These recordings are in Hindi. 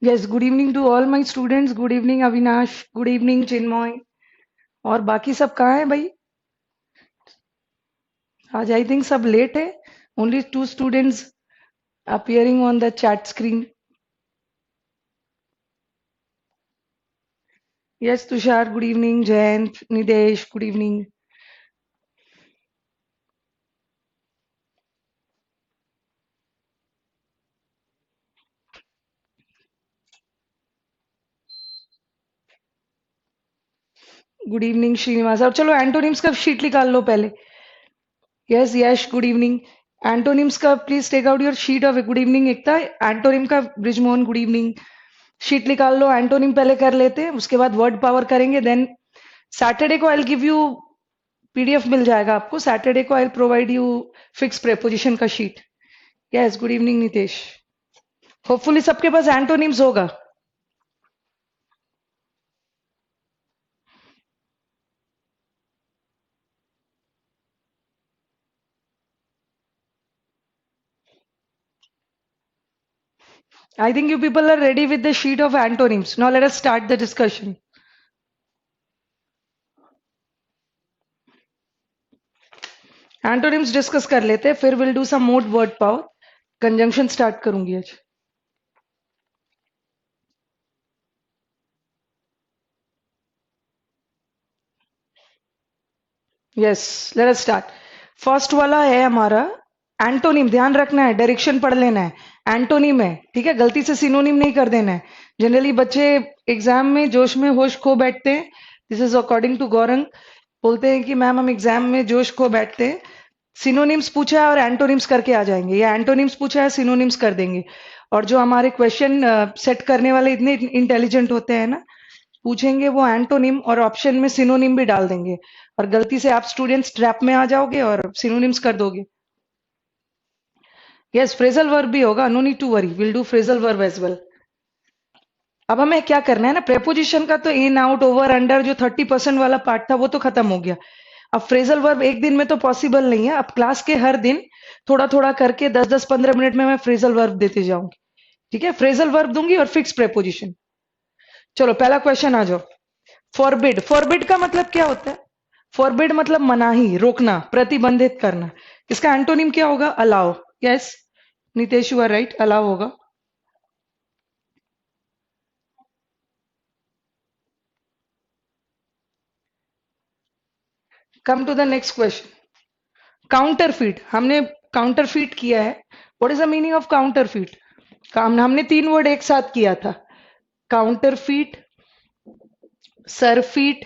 Yes, good evening to all my students. Good evening, Avinash. Good evening, Chinmoy. और बाकी सब कहाँ हैं भाई? आज आई थिंक सब लेट है. Only two students appearing on the chat screen. Yes, Tushar. Good evening, Jayant, Nidesh. Good evening. Good evening, Srinivas. और चलो एंटोनिम्स का शीट निकाल लो पहले. Yes, Yash. Good evening. Antonyms का please take out your sheet of good evening. Ekta antonym का ब्रिजमोहन. Good evening. शीट निकाल लो. एंटोनिम पहले कर लेते हैं, उसके बाद वर्ड पावर करेंगे. देन सैटरडे को आई गिव यू पीडीएफ मिल जाएगा आपको. सैटरडे को I provide you fix preposition का sheet. Yes, good evening Nitesh. Hopefully सबके पास एंटोनिम्स होगा. I think you people are ready with the sheet of antonyms. Now let us start the discussion. Antonyms discuss कर लेते हैं, फिर will do some mode word power. Conjunction start करूंगी आज. Yes, late us start. First वाला है हमारा एंटोनिम. ध्यान रखना है, डायरेक्शन पढ़ लेना है. एंटोनिम है, ठीक है. गलती से सिनोनिम नहीं कर देना है. जनरली बच्चे एग्जाम में जोश में होश खो बैठते हैं. This is according to Gaurang. बोलते हैं कि मैम हम एग्जाम में जोश खो बैठते हैं, सिनोनिम्स पूछा है और एंटोनिम्स करके आ जाएंगे, या एंटोनिम्स पूछा है सिनोनिम्स कर देंगे. और जो हमारे क्वेश्चन सेट करने वाले इतने इंटेलिजेंट होते हैं ना, पूछेंगे वो एंटोनिम और ऑप्शन में सिनोनिम भी डाल देंगे. और गलती से आप स्टूडेंट्स ट्रैप में आ जाओगे और सिनोनिम्स कर दोगे. यस, फ्रेजल वर्ब भी होगा. No need to worry, will do phrasal verb as well. अब हमें क्या करना है ना, प्रेपोजिशन का तो इन आउट ओवर अंडर जो 30% वाला पार्ट था वो तो खत्म हो गया. अब फ्रेजल वर्ब एक दिन में तो पॉसिबल नहीं है. अब क्लास के हर दिन थोड़ा थोड़ा करके 10-10 15 मिनट में मैं फ्रेजल वर्ब देते जाऊंगी. ठीक है, फ्रेजल वर्ब दूंगी और फिक्स प्रेपोजिशन. चलो पहला क्वेश्चन आ जाओ. फॉरबिड. फॉरबिड का मतलब क्या होता है? फॉरबिड मतलब मनाही, रोकना, प्रतिबंधित करना. इसका एंटोनिम क्या होगा? Allow. Yes Nitesh, you are right, allow होगा. Come to the next question. Counterfeit. हमने काउंटरफीट किया है. What is the meaning of counterfeit? हमने तीन वर्ड एक साथ किया था. काउंटरफीट, सरफीट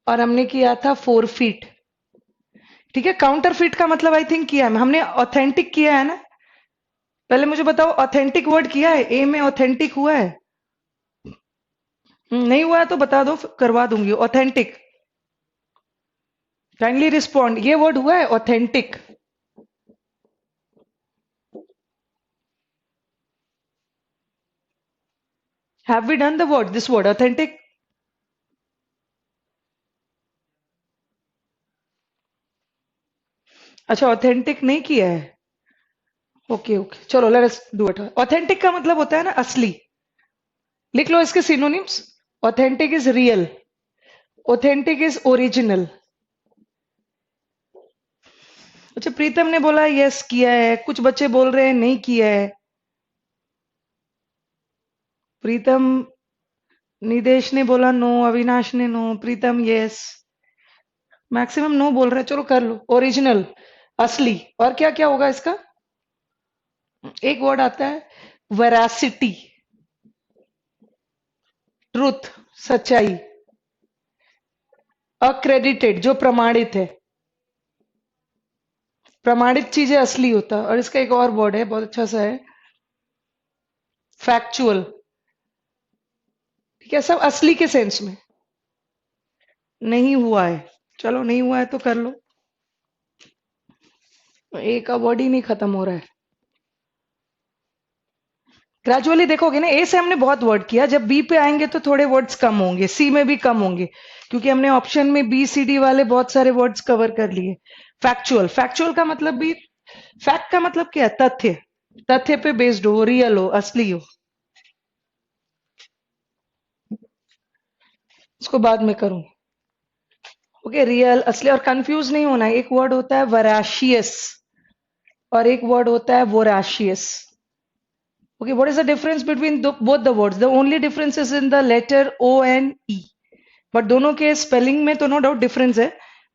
और हमने किया था फोरफीट. ठीक है, काउंटरफीट का मतलब आई थिंक किया है हमने. ऑथेंटिक किया है ना? पहले मुझे बताओ, ऑथेंटिक वर्ड किया है? ए में ऑथेंटिक हुआ है? नहीं हुआ है तो बता दो, करवा दूंगी. Authentic, kindly respond. ये वर्ड हुआ है authentic? Have we done the word, this word authentic? अच्छा, ऑथेंटिक नहीं किया है. ओके ओके, चलो let us do it. Authentic का मतलब होता है ना असली. लिख लो इसके synonyms. Authentic is real, authentic is original. अच्छा, प्रीतम ने बोला यस किया है, कुछ बच्चे बोल रहे हैं नहीं किया है. प्रीतम. निदेश ने बोला नो, अविनाश ने नो, प्रीतम यस. मैक्सिमम नो बोल रहे हैं. चलो कर लो. ओरिजिनल, असली. और क्या क्या होगा इसका? एक वर्ड आता है वेरासिटी, ट्रूथ, सच्चाई. अक्रेडिटेड, जो प्रमाणित है. प्रमाणित चीजें असली होता है. और इसका एक और वर्ड है बहुत अच्छा सा है, फैक्चुअल. ठीक है, सब असली के सेंस में. नहीं हुआ है. चलो नहीं हुआ है तो कर लो. ए का वर्ड ही नहीं खत्म हो रहा है. ग्रेजुअली देखोगे ना, ए से हमने बहुत वर्ड किया. जब बी पे आएंगे तो थोड़े वर्ड्स कम होंगे, सी में भी कम होंगे, क्योंकि हमने ऑप्शन में बी सी डी वाले बहुत सारे वर्ड्स कवर कर लिए. फैक्चुअल. फैक्चुअल का मतलब भी, फैक्ट का मतलब क्या है? तथ्य. तथ्य पे बेस्ड हो, रियल हो, असली हो. उसको बाद में करूं। ओके, रियल, असली। और कंफ्यूज नहीं होना है, एक वर्ड होता है वराशियस और एक वर्ड होता है voracious. Okay, what is the difference between both the words? The only difference is in the letter O and E. But दोनों के स्पेलिंग में तो नो डाउट डिफरेंस है,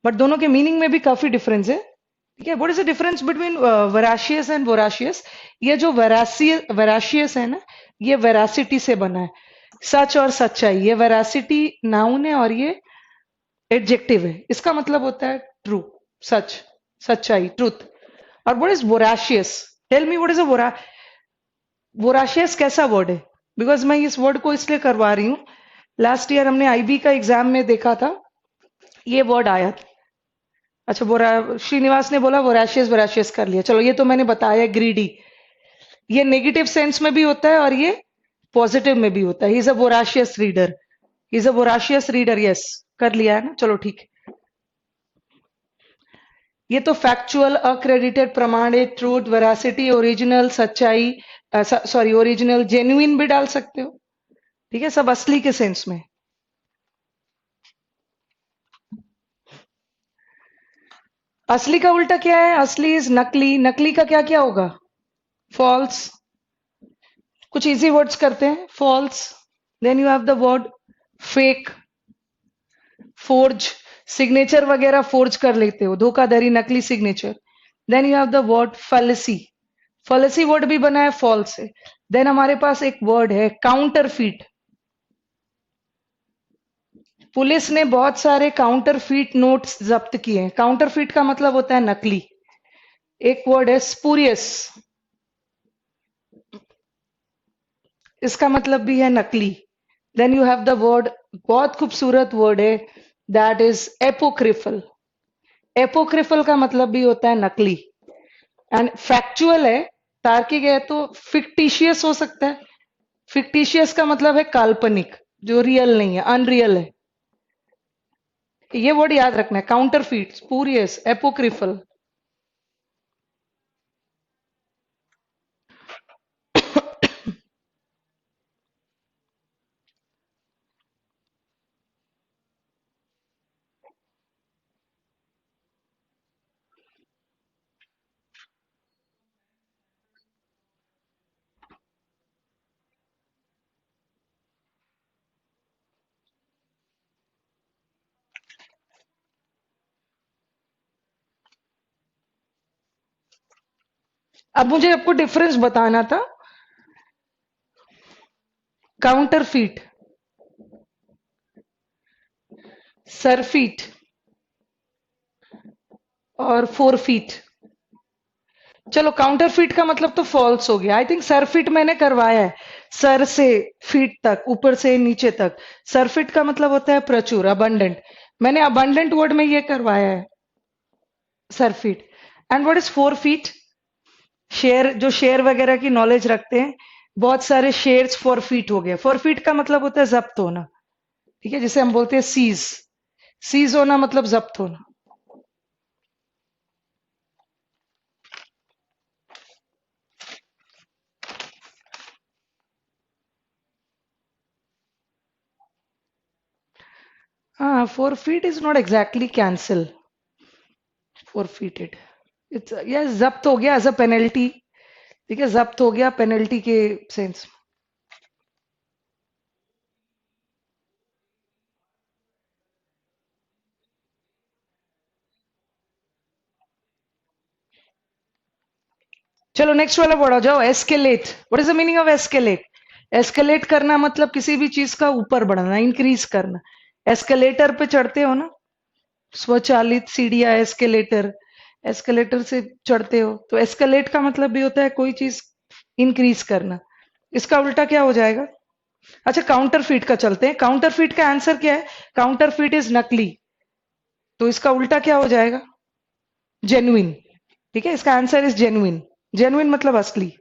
बट दोनों के मीनिंग में भी काफी डिफरेंस है। ठीक है, what is the difference between veracious and voracious? ये जो वराशियस है ना, ये वेरासिटी से बना है, सच और सच्चाई। ये वेरासिटी नाउन है और ये एडजेक्टिव है। इसका मतलब होता है ट्रू, सच, सच्चाई, ट्रूथ। और what is voracious? Tell me what is a voracious कैसा वर्ड है? बिकॉज मैं इस वर्ड को इसलिए करवा रही हूँ, लास्ट ईयर हमने आईबी का एग्जाम में देखा था, ये वर्ड आया था। अच्छा, श्रीनिवास ने बोला वोराशियस वोराशियस कर लिया, चलो ये तो मैंने बताया। ग्रीडी, ये नेगेटिव सेंस में भी होता है और ये पॉजिटिव में भी होता है। He is a voracious reader, he is a voracious reader. Yes, कर लिया है ना, चलो ठीक है। ये तो फैक्चुअल, अक्रेडिटेड, प्रमाणित, ट्रूथ, वेरासिटी, ओरिजिनल, सच्चाई, सॉरी ओरिजिनल, जेन्युइन भी डाल सकते हो। ठीक है, सब असली के सेंस में। असली का उल्टा क्या है? असली इज नकली। नकली का क्या क्या होगा? फॉल्स। कुछ इजी वर्ड्स करते हैं, false. Then you have the word fake, forge, signature वगैरह फोर्ज कर लेते हो, धोखाधड़ी, नकली signature. Then you have the word fallacy. Fallacy word भी बना है फॉल्स से। देन हमारे पास एक वर्ड है काउंटरफीट। पुलिस ने बहुत सारे काउंटरफीट नोट्स जब्त किए हैं। काउंटरफीट का मतलब होता है नकली। एक वर्ड है स्पूरियस, इसका मतलब भी है नकली। Then you have the word, बहुत खूबसूरत वर्ड है, दैट इज एपोक्रिफल। एपोक्रिफल का मतलब भी होता है नकली। एंड फैक्चुअल है, तार्किक है, तो फिक्टिशियस हो सकता है। फिक्टिशियस का मतलब है काल्पनिक, जो रियल नहीं है, अनरियल है। ये वर्ड याद रखना है, काउंटरफीट, स्पूरियस, एपोक्रिफल। अब मुझे आपको डिफरेंस बताना था। काउंटरफीट, सरफीट और फोरफीट। चलो, काउंटरफीट का मतलब तो फॉल्स हो गया। आई थिंक सरफीट मैंने करवाया है, सर से फीट तक, ऊपर से नीचे तक। सरफीट का मतलब होता है प्रचुर, अबंडेंट। मैंने अबंडेंट वर्ड में ये करवाया है, surfeit. And what is forfeit? Share, जो शेयर वगैरह की नॉलेज रखते हैं, बहुत सारे शेयर्स फॉरफीट हो गए। फॉरफीट का मतलब होता है जब्त होना। ठीक है, जिसे हम बोलते हैं सीज। सीज होना मतलब जब्त होना। हाँ, forfeit is not exactly cancel. Forfeited, it's yes, जब्त हो गया एज अ पेनल्टी। ठीक है, जब्त हो गया पेनल्टी के सेंस। चलो नेक्स्ट वाला वर्ड आ जाओ, escalate. What is the meaning of escalate? Escalate करना मतलब किसी भी चीज का ऊपर बढ़ना, इंक्रीज करना। एस्केलेटर पे चढ़ते हो ना, स्वचालित सीढ़ियां, एस्केलेटर, एस्केलेटर से चढ़ते हो, तो एस्केलेट का मतलब भी होता है कोई चीज इंक्रीज करना। इसका उल्टा क्या हो जाएगा? अच्छा, काउंटरफीट का चलते हैं। काउंटरफीट का आंसर क्या है? काउंटरफीट इज नकली, तो इसका उल्टा क्या हो जाएगा? जेन्युइन। ठीक है, इसका आंसर इज जेन्युइन। जेन्युइन मतलब असली।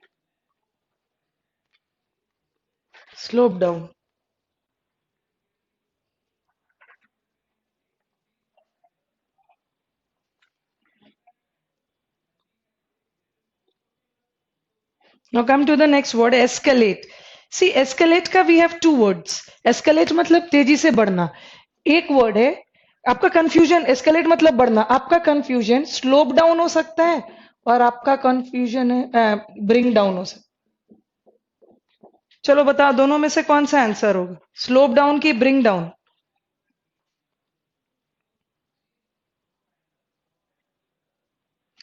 Slope down. Now come to the next word, escalate. See, escalate का we have two words. Escalate मतलब तेजी से बढ़ना। एक वर्ड है, आपका कंफ्यूजन एस्केलेट मतलब बढ़ना, आपका कंफ्यूजन स्लोप डाउन हो सकता है और आपका कंफ्यूजन है ब्रिंग डाउन हो सकता है। चलो बताओ दोनों में से कौन सा आंसर होगा, स्लोप डाउन की ब्रिंग डाउन?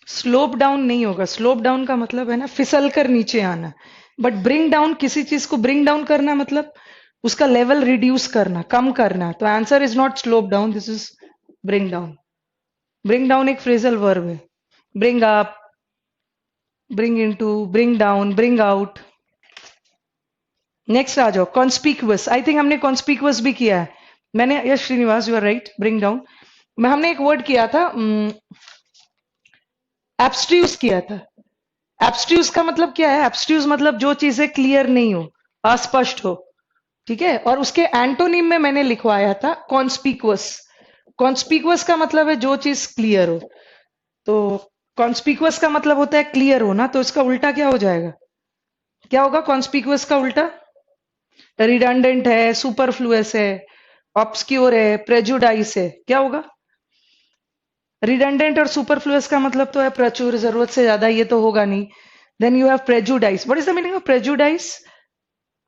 स्लोप डाउन नहीं होगा, स्लोप डाउन का मतलब है ना फिसल कर नीचे आना, बट ब्रिंग डाउन किसी चीज को ब्रिंग डाउन करना मतलब उसका लेवल रिड्यूस करना, कम करना। तो answer is not slope down, this is bring down. Bring down एक फ्रेजल वर्ब है। Bring up, bring into, bring down, bring out. Next आ जाओ, कॉन्स्पिक्यूअस। आई थिंक हमने कॉन्स्पिक्यूअस भी किया है। मैंने, yes Srinivas you are right, bring down. मैं हमने एक वर्ड किया था, एब्स्ट्यूज किया था। एब्स्ट्यूज का मतलब क्या है? एब्स्ट्यूज मतलब जो चीजें क्लियर नहीं हो, अस्पष्ट हो, ठीक है। और उसके एंटोनिम में मैंने लिखवाया था कॉन्स्पिक्वस। कॉन्स्पिक्वस का मतलब है जो चीज क्लियर हो। तो कॉन्स्पिक्वस का मतलब होता है क्लियर होना, तो इसका उल्टा क्या हो जाएगा? क्या होगा कॉन्स्पिक्वस का उल्टा? रिडंडेंट है, सुपरफ्लुअस है, ऑब्सक्योर है, प्रेजुडाइस है। क्या होगा? रिडंडेंट और सुपरफ्लुअस का मतलब तो है प्रचुर, जरूरत से ज्यादा, ये तो होगा नहीं। Then you have prejudice. What is the meaning of prejudice?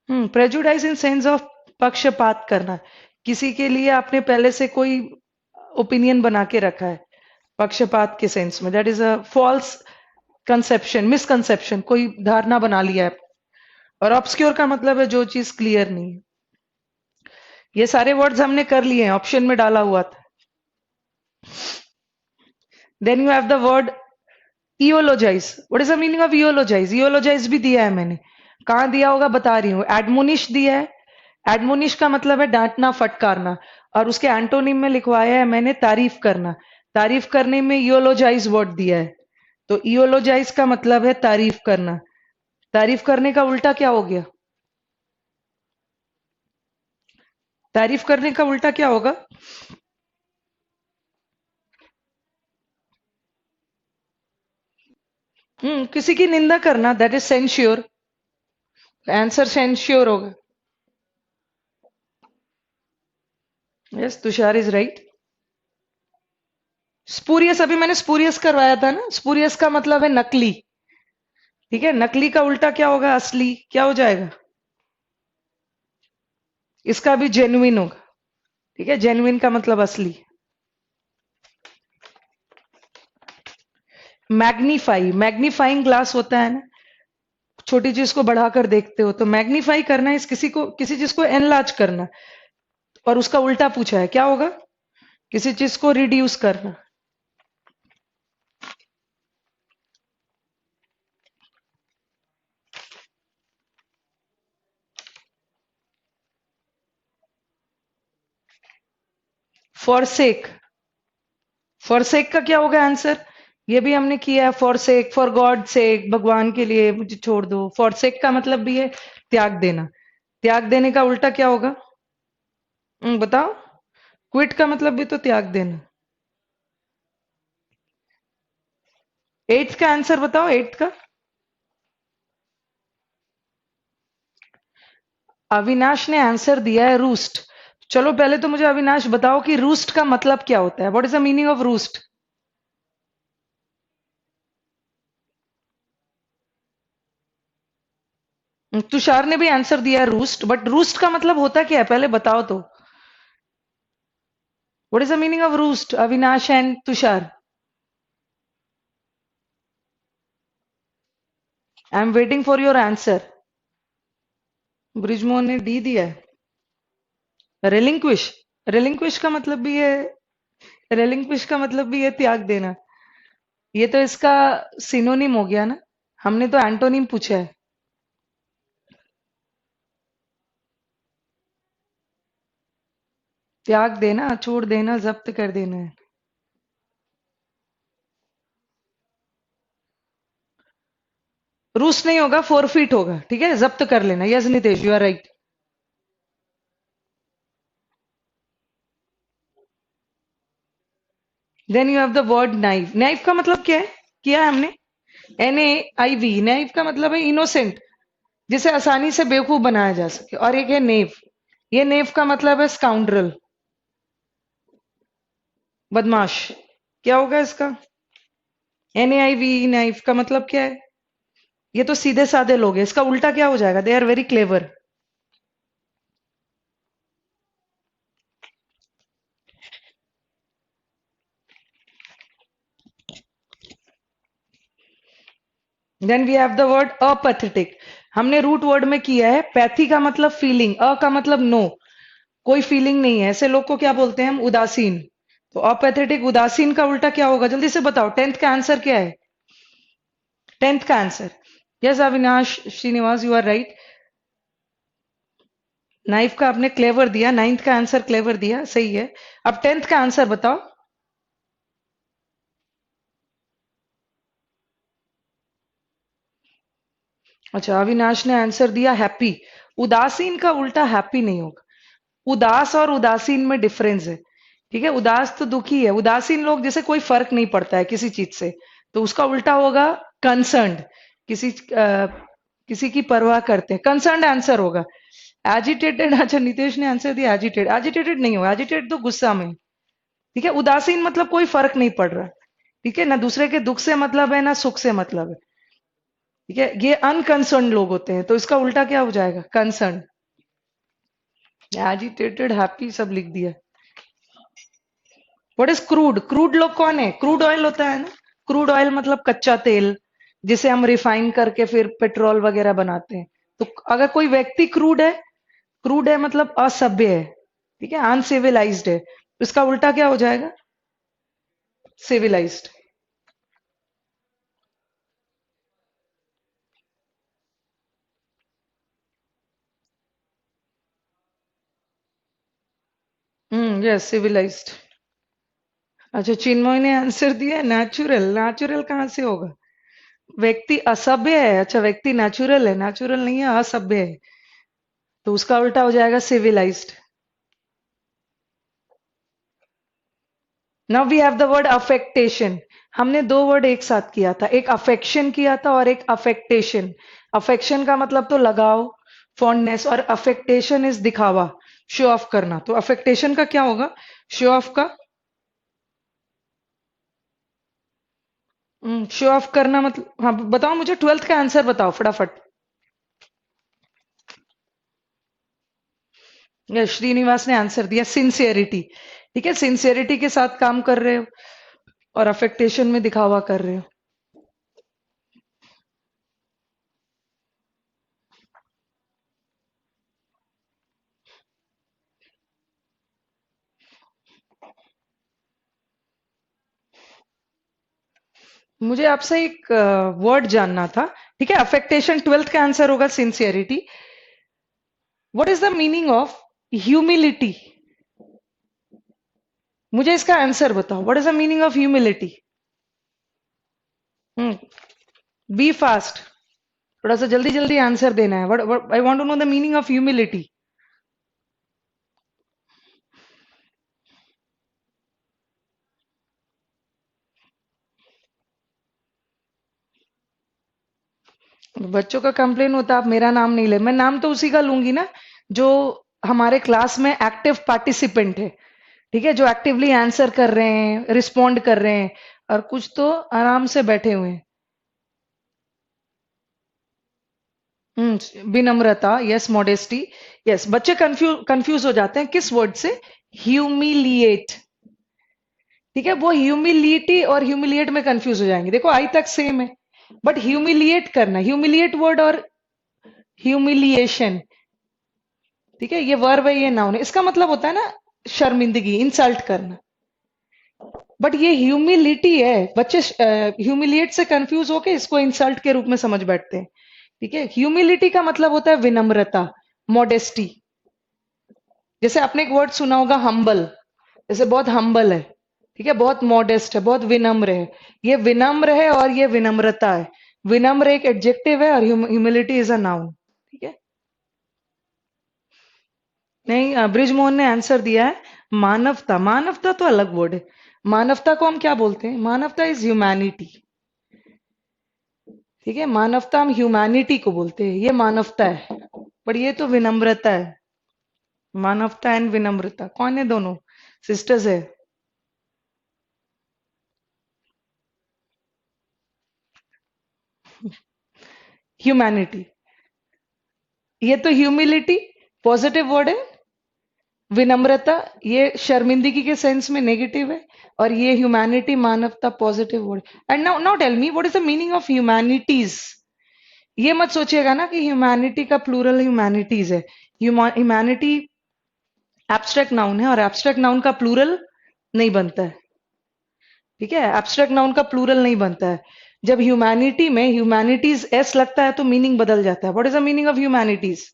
Prejudice in sense of पक्षपात करना। किसी के लिए आपने पहले से कोई ओपिनियन बना के रखा है, पक्षपात के सेंस में, that is a false conception, misconception, कोई धारणा बना लिया है। और ऑब्सक्योर का मतलब है जो चीज क्लियर नहीं है। ये सारे वर्ड्स हमने कर लिए हैं, ऑप्शन में डाला हुआ था। Then you have the word eulogize. What is the meaning of eulogize? Eulogize भी दिया है मैंने, कहां दिया होगा बता रही हूँ। एडमोनिश दिया है। एडमोनिश का मतलब है डांटना, फटकारना, और उसके एंटोनिम में लिखवाया है मैंने तारीफ करना। तारीफ करने में इयोलोजाइज वर्ड दिया है, तो इयोलोजाइज का मतलब है तारीफ करना। तारीफ करने का उल्टा क्या हो गया? तारीफ करने का उल्टा क्या होगा? किसी की निंदा करना, that is censure. Answer censure होगा। Yes, Tushar is right. Spurious, अभी मैंने स्पूरियस करवाया था ना। स्पूरियस का मतलब है नकली, ठीक है। नकली का उल्टा क्या होगा? असली। क्या हो जाएगा? इसका भी जेन्युइन होगा, ठीक है। जेन्युइन का मतलब असली। मैग्नीफाई, मैग्नीफाइंग ग्लास होता है ना, छोटी चीज को बढ़ाकर देखते हो, तो मैग्नीफाई करना है, इस किसी को, किसी चीज को एनलार्ज करना। और उसका उल्टा पूछा है, क्या होगा? किसी चीज को रिड्यूस करना। फॉरसेक, फॉरसेक का क्या होगा आंसर? ये भी हमने किया है। फॉरसेक, फॉर गॉड सेक, भगवान के लिए मुझे छोड़ दो। फॉरसेक का मतलब भी है त्याग देना। त्याग देने का उल्टा क्या होगा? बताओ। क्विट का मतलब भी तो त्याग देना। एट्थ का आंसर बताओ, एट्थ का। अविनाश ने आंसर दिया है रूस्ट। चलो पहले तो मुझे अविनाश बताओ कि रूस्ट का मतलब क्या होता है? What is the meaning of roost? Tushar ने भी आंसर दिया है रूस्ट, बट रूस्ट का मतलब होता क्या है पहले बताओ तो। What is the meaning of roost, Avinash and Tushar? I am waiting for your answer. Brijmohan ने डी दिया है। रेलिंक्विश, रेलिंक्विश का मतलब भी है, रेलिंक्विश का मतलब भी है त्याग देना। ये तो इसका सिनोनिम हो गया ना, हमने तो एंटोनिम पूछा है। त्याग देना, छोड़ देना, जब्त कर देना है। रूस नहीं होगा, फोरफीट होगा, ठीक है। जब्त कर लेना। Yes Nitesh, you are right. Then you have the word naive. Naive का मतलब क्या है? किया है हमने, NAIV। नाइव का मतलब है इनोसेंट, जिसे आसानी से बेवकूफ बनाया जा सके। और एक है नेव। ये नेव का मतलब है स्काउंड्रल। बदमाश। क्या होगा इसका? NAIV, नाइफ का मतलब क्या है? ये तो सीधे साधे लोग हैं, इसका उल्टा क्या हो जाएगा? They are very clever. Then we have the word apathetic. हमने रूट वर्ड में किया है। पैथी का मतलब फीलिंग, अ का मतलब नो, कोई फीलिंग नहीं है, ऐसे लोग को क्या बोलते हैं हम? उदासीन। तो अपैथेटिक, उदासीन का उल्टा क्या होगा? जल्दी से बताओ, 10th का आंसर क्या है? 10th का answer. Yes Avinash Srinivas, you are right. Knife का आपने क्लेवर दिया, 9th का आंसर क्लेवर दिया, सही है। अब 10th का आंसर बताओ। अच्छा, अविनाश ने आंसर दिया हैप्पी। उदासीन का उल्टा हैप्पी नहीं होगा। उदास और उदासीन में डिफरेंस है। ठीक है, उदास तो दुखी है, उदासीन लोग जैसे कोई फर्क नहीं पड़ता है किसी चीज से, तो उसका उल्टा होगा कंसर्न्ड। किसी की परवाह करते हैं, कंसर्न्ड आंसर होगा। एजिटेटेड, अच्छा नितेश ने आंसर दिया एजिटेड। एजिटेटेड नहीं होगा, एजिटेटेड तो गुस्सा में। ठीक है, उदासीन मतलब कोई फर्क नहीं पड़ रहा। ठीक है ना, दूसरे के दुख से मतलब है ना सुख से मतलब है। ठीक है, ये अनकंसर्न लोग होते हैं, तो इसका उल्टा क्या हो जाएगा? कंसर्न। एजिटेटेड, हैप्पी सब लिख दिया। What is crude? क्रूड लोग कौन है? क्रूड ऑयल होता है ना। क्रूड ऑयल मतलब कच्चा तेल, जिसे हम रिफाइन करके फिर पेट्रोल वगैरह बनाते हैं। तो अगर कोई व्यक्ति क्रूड है मतलब असभ्य है। ठीक है, अनसिविलाइज्ड है, तो इसका उल्टा क्या हो जाएगा? सिविलाइज्ड। Yes, civilized. अच्छा, चिन्मय ने आंसर दिया नेचुरल। नेचुरल कहाँ से होगा? व्यक्ति असभ्य है, अच्छा व्यक्ति नेचुरल है, नेचुरल नहीं है, असभ्य है, तो उसका उल्टा हो जाएगा civilized. Now we have the word affectation. हमने दो वर्ड एक साथ किया था, एक अफेक्शन किया था और एक अफेक्टेशन। अफेक्शन का मतलब तो लगाव, फॉन्डनेस, और अफेक्टेशन इज दिखावा, शो ऑफ करना। तो अफेक्टेशन का क्या होगा? शो ऑफ का। शो ऑफ करना मतलब, हाँ बताओ मुझे, 12th का आंसर बताओ फटाफट। श्रीनिवास ने आंसर दिया सिंसियरिटी। ठीक है, सिंसियरिटी के साथ काम कर रहे हो और अफेक्टेशन में दिखावा कर रहे हो। मुझे आपसे एक वर्ड जानना था। ठीक है, अफेक्टेशन 12th का आंसर होगा sincerity. What is the meaning of humility? मुझे इसका आंसर बताओ, what is the meaning of humility? Be fast, थोड़ा सा जल्दी जल्दी आंसर देना है। What I want to know the meaning of humility. बच्चों का कंप्लेन होता है आप मेरा नाम नहीं ले। मैं नाम तो उसी का लूंगी ना जो हमारे क्लास में एक्टिव पार्टिसिपेंट है। ठीक है, जो एक्टिवली आंसर कर रहे हैं, रिस्पॉन्ड कर रहे हैं, और कुछ तो आराम से बैठे हुए हैं। विनम्रता, यस, मॉडेस्टी। यस, बच्चे कंफ्यूज हो जाते हैं किस वर्ड से? ह्यूमिलिएट। ठीक है, वो ह्यूमिलिटी और ह्यूमिलिएट में कंफ्यूज हो जाएंगे। देखो आई तक सेम है, बट ह्यूमिलिएट करना, ह्यूमिलिएट वर्ड और ह्यूमिलिएशन। ठीक है, ये वर्ब है, ये नाउन है, इसका मतलब होता है ना शर्मिंदगी, इंसल्ट करना। बट ये ह्यूमिलिटी है। बच्चे ह्यूमिलिएट से कंफ्यूज होके इसको इंसल्ट के रूप में समझ बैठते हैं। ठीक है, ह्यूमिलिटी का मतलब होता है विनम्रता, मॉडेस्टी। जैसे आपने एक वर्ड सुना होगा हम्बल, जैसे बहुत हम्बल है। ठीक है, बहुत मॉडेस्ट है, बहुत विनम्र है। ये विनम्र है और ये विनम्रता है। विनम्र एक एडजेक्टिव है और ह्यूमिलिटी इज अ नाउन। ठीक है, नहीं, ब्रिजमोहन ने आंसर दिया है मानवता। मानवता तो अलग वर्ड है। मानवता को हम क्या बोलते हैं? मानवता इज ह्यूमैनिटी। ठीक है, मानवता हम ह्यूमैनिटी को बोलते हैं, ये मानवता है। पर ये तो विनम्रता है। मानवता एंड विनम्रता कौन है? दोनों सिस्टर्स है। ह्यूमैनिटी, ये तो ह्यूमिलिटी पॉजिटिव वर्ड है, विनम्रता ये शर्मिंदगी के सेंस में नेगेटिव है, और ये ह्यूमैनिटी मानवता positive word. And now now tell me what is the meaning of humanities. ये मत सोचिएगा ना कि ह्यूमैनिटी का प्लूरल ह्यूमैनिटीज है। ह्यूमैनिटी एब्स्ट्रैक्ट नाउन है, और एब्स्ट्रैक्ट नाउन का प्लूरल नहीं बनता है। ठीक है, एब्स्ट्रैक्ट नाउन का प्लूरल नहीं बनता है। जब ह्यूमैनिटी में ह्यूमैनिटीज एस लगता है तो मीनिंग बदल जाता है। What is the meaning of humanities?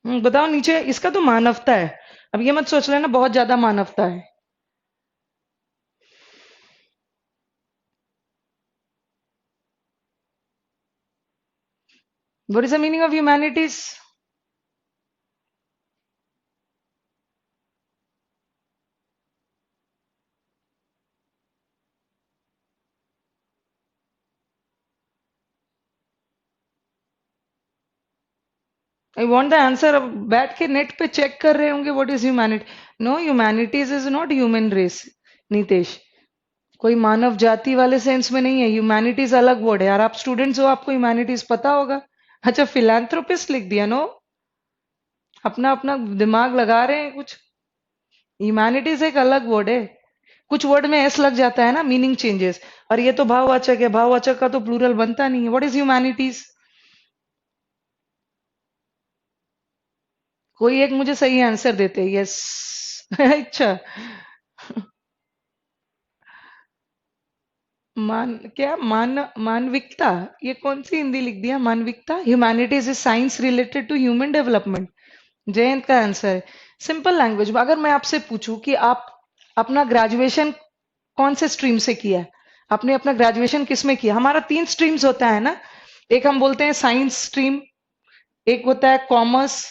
बताओ नीचे, इसका तो मानवता है। अब ये मत सोच लेना बहुत ज्यादा मानवता है। What is the meaning of humanities? I want the answer. अब बैठ के नेट पे चेक कर रहे होंगे what is humanity. No, humanities is not human race Nitesh. कोई मानव जाति वाले सेंस में नहीं है। ह्यूमैनिटीज अलग वर्ड है यार, आप स्टूडेंट्स हो, आपको ह्यूमैनिटीज पता होगा। अच्छा, फिलैंथ्रोपिस्ट लिख दिया। नो, अपना अपना दिमाग लगा रहे हैं कुछ। ह्यूमैनिटीज एक अलग वर्ड है। कुछ वर्ड में एस लग जाता है ना, मीनिंग चेंजेस। और ये तो भाववाचक है, भाववाचक का तो प्लूरल बनता नहीं है। What is humanities? कोई एक मुझे सही आंसर देते। यस। अच्छा। क्या मानविकता? ये कौन सी हिंदी लिख दिया, मानविकता। Humanities is science related to human development. Jayant का आंसर है। सिंपल लैंग्वेज में अगर मैं आपसे पूछूं कि आप अपना ग्रेजुएशन कौन से स्ट्रीम से किया है, आपने अपना ग्रेजुएशन किस में किया? हमारा तीन स्ट्रीम्स होता है ना, एक हम बोलते हैं साइंस स्ट्रीम, एक होता है कॉमर्स,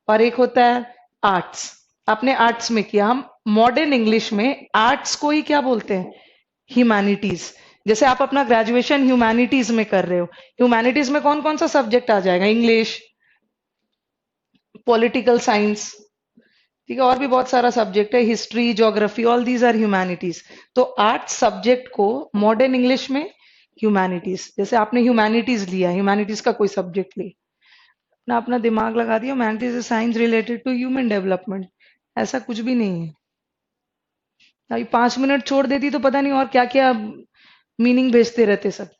और एक होता है आर्ट्स। आपने आर्ट्स में किया। हम मॉडर्न इंग्लिश में आर्ट्स को ही क्या बोलते हैं? ह्यूमैनिटीज। जैसे आप अपना ग्रेजुएशन ह्यूमैनिटीज में कर रहे हो, ह्यूमैनिटीज में कौन कौन सा सब्जेक्ट आ जाएगा? इंग्लिश, पॉलिटिकल साइंस, ठीक है, और भी बहुत सारा सब्जेक्ट है, history, geography, all these are humanities. तो आर्ट्स सब्जेक्ट को मॉडर्न इंग्लिश में ह्यूमैनिटीज। जैसे आपने ह्यूमैनिटीज लिया, ह्यूमैनिटीज का कोई सब्जेक्ट ले ना, अपना दिमाग लगा दिया, humanities is science related to human development. ऐसा कुछ भी नहीं है। अभी 5 मिनट छोड़ देती तो पता नहीं और क्या क्या मीनिंग भेजते रहते सब।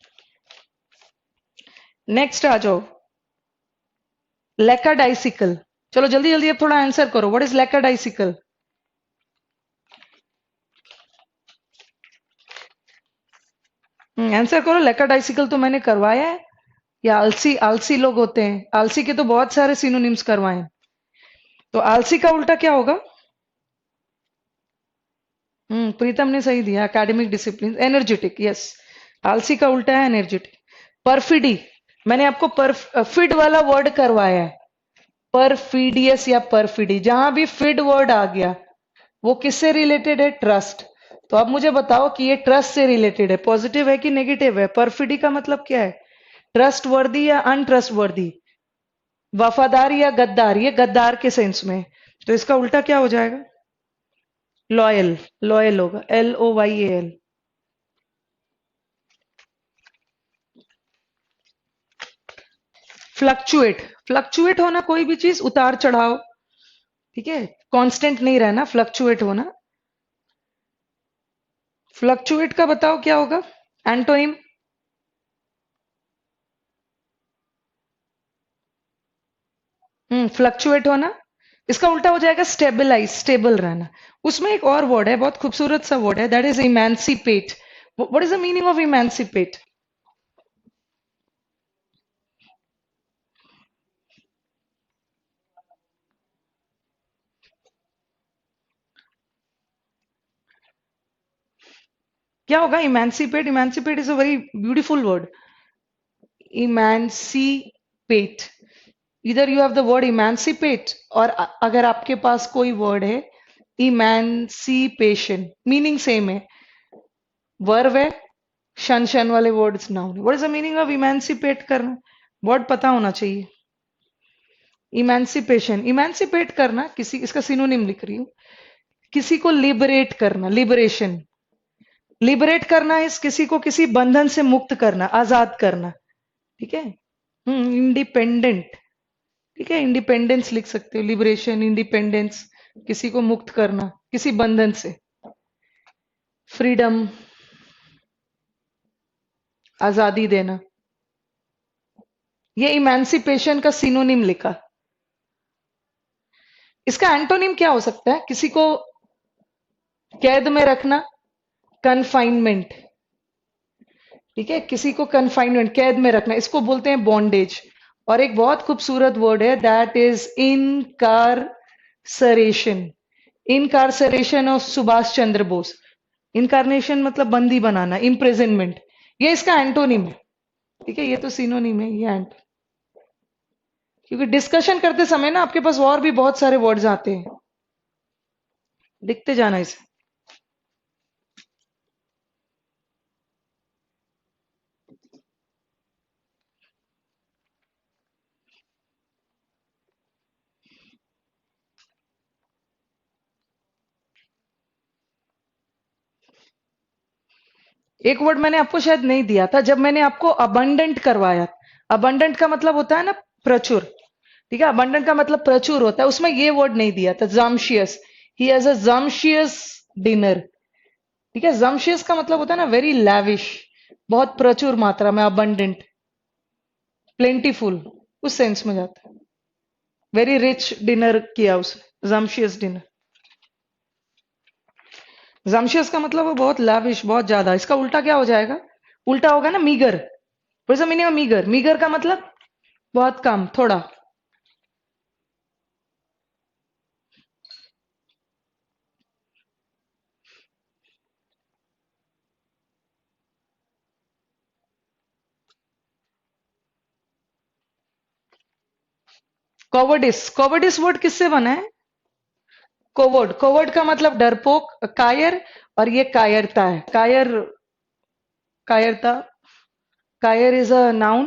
नेक्स्ट आ जाओ, लेकाडाइसिकल। चलो जल्दी जल्दी अब थोड़ा आंसर करो। What is लेकाडाइसिकल? आंसर करो। लेकाडाइसिकल तो मैंने करवाया है, या आलसी? आलसी लोग होते हैं, आलसी के तो बहुत सारे सिनोनिम्स करवाए हैं। तो आलसी का उल्टा क्या होगा? प्रीतम ने सही दिया, एकेडमिक डिसिप्लिन। Energetic, yes. आलसी का उल्टा है एनर्जेटिक। परफिडी, मैंने आपको फिड वाला वर्ड करवाया है। परफीडियस या परफिडी, जहां भी फिड वर्ड आ गया वो किससे रिलेटेड है? ट्रस्ट। तो अब मुझे बताओ कि ये ट्रस्ट से रिलेटेड है, पॉजिटिव है कि नेगेटिव है? परफिडी का मतलब क्या है? ट्रस्ट वर्दी या अनट्रस्ट वर्दी? वफादार या गद्दार? ये गद्दार के सेंस में। तो इसका उल्टा क्या हो जाएगा? लॉयल। लॉयल होगा, LOYAL। फ्लक्चुएट, फ्लक्चुएट होना, कोई भी चीज उतार चढ़ाव, ठीक है, कांस्टेंट नहीं रहना, फ्लक्चुएट होना। फ्लक्चुएट का बताओ क्या होगा एंटोनिम? फ्लक्चुएट होना, इसका उल्टा हो जाएगा स्टेबलाइज, स्टेबल रहना। उसमें एक और वर्ड है, बहुत खूबसूरत सा वर्ड है, that is emancipate. What is the meaning of emancipate? क्या होगा emancipate? Emancipate is a very beautiful word. Emancipate, इधर you have the word emancipate, और अगर आपके पास कोई वर्ड है इमेंसिपेशन, मीनिंग सेम है। वर्ब है, शन शन वाले words noun. What is the meaning of emancipate करना? वर्ड पता होना चाहिए। इमेंसिपेशन, इमेंसिपेट करना, किसी, इसका सिनोनिम लिख रही हूँ। किसी को लिबरेट करना, लिबरेशन। लिबरेट करना इस किसी को किसी बंधन से मुक्त करना, आजाद करना। ठीक है। इंडिपेंडेंट। ठीक है, इंडिपेंडेंस लिख सकते हो, लिबरेशन, इंडिपेंडेंस, किसी को मुक्त करना किसी बंधन से। फ्रीडम, आजादी देना। ये इमेंसिपेशन का सिनोनिम लिखा। इसका एंटोनिम क्या हो सकता है? किसी को कैद में रखना, कन्फाइनमेंट। ठीक है, किसी को कन्फाइनमेंट, कैद में रखना, इसको बोलते हैं बॉन्डेज। और एक बहुत खूबसूरत वर्ड है, that is incarceration. Incarceration of Subhash Chandra Bose. Incarnation मतलब बंदी बनाना, इम्प्रिजनमेंट। ये इसका एंटोनिम है। ठीक है, ये तो सिनोनिम है, ये एंट। क्योंकि डिस्कशन करते समय ना आपके पास और भी बहुत सारे वर्ड्स आते हैं, लिखते जाना इसे। एक वर्ड मैंने आपको शायद नहीं दिया था जब मैंने आपको अबंडेंट करवाया। अबंडेंट का मतलब होता है ना प्रचुर। ठीक है, अबंडेंट का मतलब प्रचुर होता है, उसमें ये वर्ड नहीं दिया था, जम्शियस। He has a जम्शियस dinner. ठीक है, जम्शियस का मतलब होता है ना वेरी लैविश, बहुत प्रचुर मात्रा में, अबंडेंट, प्लेंटीफुल, उस सेंस में जाता है। वेरी रिच डिनर किया उसने, जम्शियस डिनर। जम्शियस का मतलब वो बहुत लाविश, बहुत ज्यादा। इसका उल्टा क्या हो जाएगा? उल्टा होगा ना meagre. What is the meaning of meagre? Meagre का मतलब बहुत कम, थोड़ा। कोवर्डिस, कोवर्डिस वर्ड किससे बना है? कोवर्ड, कोवर्ड का मतलब डरपोक, कायर। और ये कायरता है, कायर, कायरता। कायर इज अ नाउन,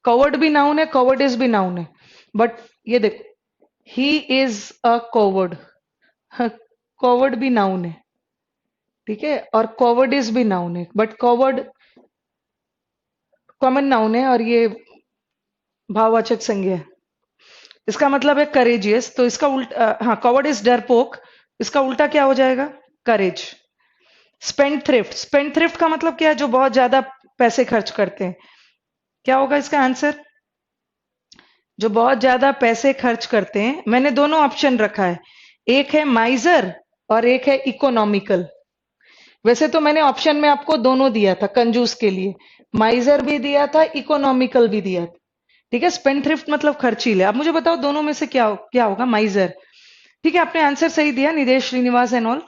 कवर्ड भी नाउन है, कवर्डिस भी नाउन है। बट ये देखो, ही इज अ कोवर्ड, कवर्ड भी नाउन है। ठीक है, और कवर्डिस भी नाउन है, बट कवर्ड कॉमन नाउन है और ये भाववाचक संज्ञा है। इसका मतलब है करेजियस, तो इसका उल्टा, हाँ, कवर्ड इज डरपोक, इसका उल्टा क्या हो जाएगा? करेज। स्पेंड थ्रिफ्ट, स्पेंड थ्रिफ्ट का मतलब क्या है? जो बहुत ज्यादा पैसे खर्च करते हैं। क्या होगा इसका आंसर? जो बहुत ज्यादा पैसे खर्च करते हैं। मैंने दोनों ऑप्शन रखा है, एक है माइजर और एक है इकोनॉमिकल। वैसे तो मैंने ऑप्शन में आपको दोनों दिया था कंजूस के लिए, माइजर भी दिया था, इकोनॉमिकल भी दिया था। ठीक है, स्पेंड थ्रिफ्ट मतलब खर्चीले। अब मुझे बताओ दोनों में से क्या क्या होगा? माइजर। ठीक है, आपने आंसर सही दिया, निदेश श्रीनिवास एंड ऑल।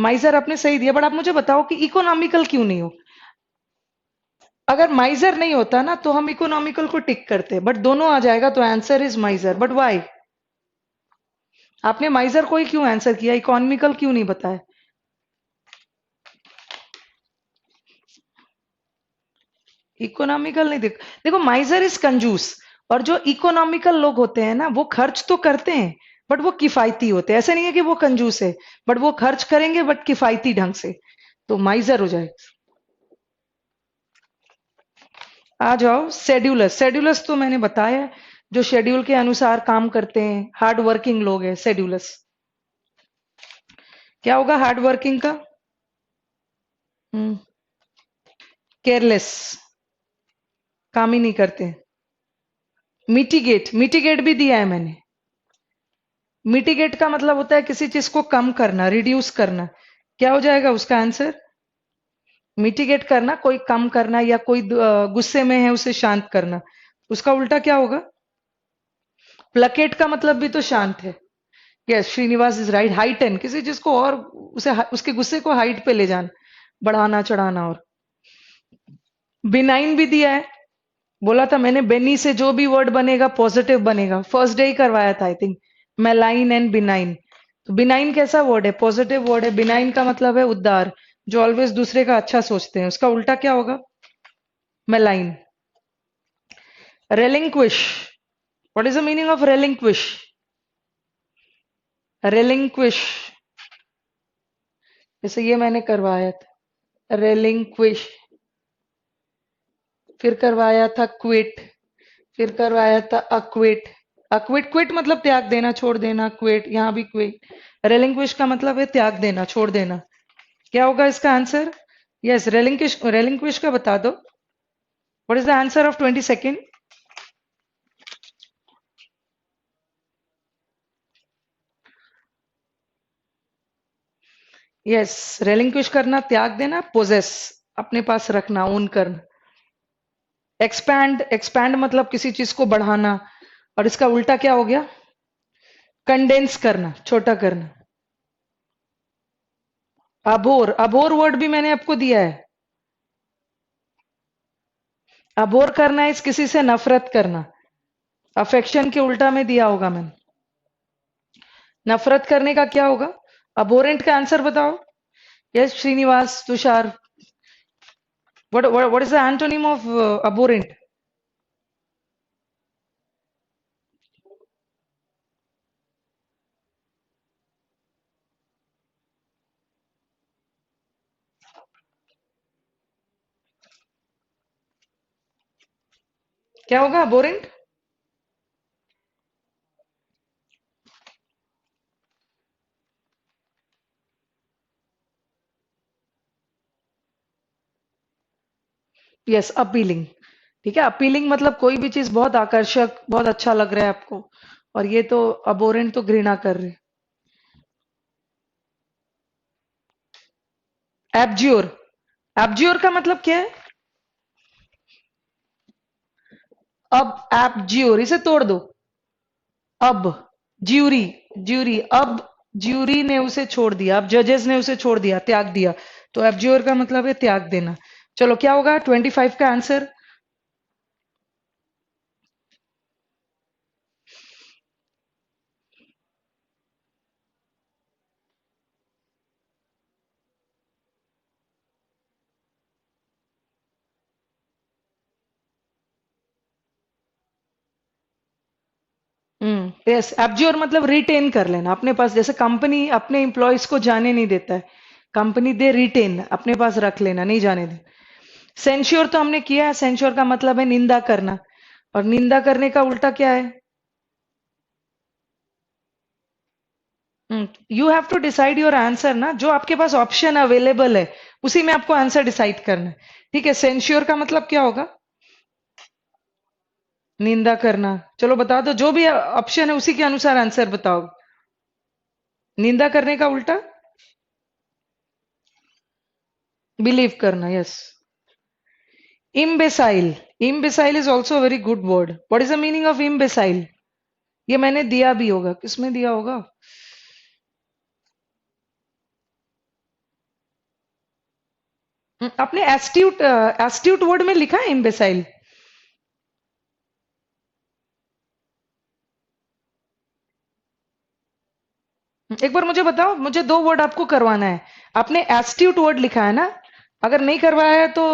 माइजर आपने सही दिया, बट आप मुझे बताओ कि इकोनॉमिकल क्यों नहीं हो? अगर माइजर नहीं होता ना तो हम इकोनॉमिकल को टिक करते, बट दोनों आ जाएगा तो आंसर इज माइजर। But why? आपने माइजर को ही क्यों आंसर किया, इकोनॉमिकल क्यों नहीं बताया? इकोनॉमिकल नहीं, देखो माइजर इज कंजूस, और जो इकोनॉमिकल लोग होते हैं ना वो खर्च तो करते हैं, बट वो किफायती होते हैं। ऐसे नहीं है कि वो कंजूस है, बट वो खर्च करेंगे बट किफायती ढंग से। तो माइजर हो जाए। आ जाओ, शेड्यूलस। शेड्यूलस तो मैंने बताया है, जो शेड्यूल के अनुसार काम करते हैं, हार्ड वर्किंग लोग हैं शेड्यूलस। क्या होगा हार्ड वर्किंग का? केयरलेस, काम ही नहीं करते। मिटिगेट, मिटिगेट भी दिया है मैंने। मिटिगेट का मतलब होता है किसी चीज को कम करना, रिड्यूस करना। क्या हो जाएगा उसका आंसर? मिटिगेट करना, कोई कम करना, या कोई गुस्से में है उसे शांत करना। उसका उल्टा क्या होगा? प्लकेट का मतलब भी तो शांत है। Yes, Srinivas is right. Heighten, किसी चीज को और उसे उसके गुस्से को हाइट पे ले जाना, बढ़ाना चढ़ाना। और बिनाइन भी दिया है, बोला था मैंने बेनी से जो भी वर्ड बनेगा पॉजिटिव बनेगा, फर्स्ट डे ही करवाया था आई थिंक। मेलाइन and benign. तो बिनाइन कैसा वर्ड है? पॉजिटिव वर्ड है। बिनाइन का मतलब है उदार, जो ऑलवेज दूसरे का अच्छा सोचते हैं। उसका उल्टा क्या होगा? मेलाइन। Relinquish, what is the meaning of relinquish? Relinquish, जैसे ये मैंने करवाया था रेलिंक्विश, फिर करवाया था क्विट, फिर करवाया था अक्विट। अक्विट क्विट मतलब त्याग देना, छोड़ देना। क्विट, यहाँ भी क्विट। रेलिंक्विश का मतलब है त्याग देना, छोड़ देना। क्या होगा इसका आंसर? Yes, relinquish. रेलिंक्विश का बता दो। What is the answer of 22nd? Yes, relinquish करना, त्याग देना। पोजेस, अपने पास रखना, ओन करना। एक्सपैंड, एक्सपैंड मतलब किसी चीज को बढ़ाना, और इसका उल्टा क्या हो गया? कंडेंस करना, छोटा करना। अबोर, अबोर वर्ड भी मैंने आपको दिया है। अबोर करना है किसी से नफरत करना। अफेक्शन के उल्टा में दिया होगा मैंने। नफरत करने का क्या होगा? अबोरेंट का आंसर बताओ। Yes Srinivas, Tushar, what is the antonym of abhorrent? क्या होगा abhorrent? Yes, appealing. ठीक है, अपीलिंग मतलब कोई भी चीज बहुत आकर्षक, बहुत अच्छा लग रहा है आपको, और ये तो abhorrent तो घृणा कर रहे। एब्ज्योर, एब्ज्योर का मतलब क्या है? अब एब्ज्योर, इसे तोड़ दो। अब ज्यूरी, ज्यूरी, अब ज्यूरी ने उसे छोड़ दिया, अब जजेस ने उसे छोड़ दिया, त्याग दिया। तो एब्ज्योर का मतलब है त्याग देना। चलो, क्या होगा 25 का आंसर? यस, एब्ज्योर मतलब रिटेन कर लेना अपने पास। जैसे कंपनी अपने एम्प्लॉयज को जाने नहीं देता है, कंपनी दे रिटेन, अपने पास रख लेना, नहीं जाने दे। सेंश्योर तो हमने किया है, सेंश्योर का मतलब है निंदा करना, और निंदा करने का उल्टा क्या है? You have to decide your answer ना, जो आपके पास ऑप्शन अवेलेबल है उसी में आपको आंसर डिसाइड करना है। ठीक है, सेंश्योर का मतलब क्या होगा? निंदा करना। चलो बता दो, जो भी ऑप्शन है उसी के अनुसार आंसर बताओ। निंदा करने का उल्टा? बिलीव करना। Yes, imbecile, imbecile is also a very good word. What is the meaning of imbecile? ये मैंने दिया भी होगा, किसमें दिया होगा? आपने एस्ट्यूट, एस्ट्यूट वर्ड में लिखा है imbecile? एक बार मुझे बताओ, मुझे दो वर्ड आपको करवाना है। आपने एस्ट्यूट वर्ड लिखा है ना? अगर नहीं करवाया है तो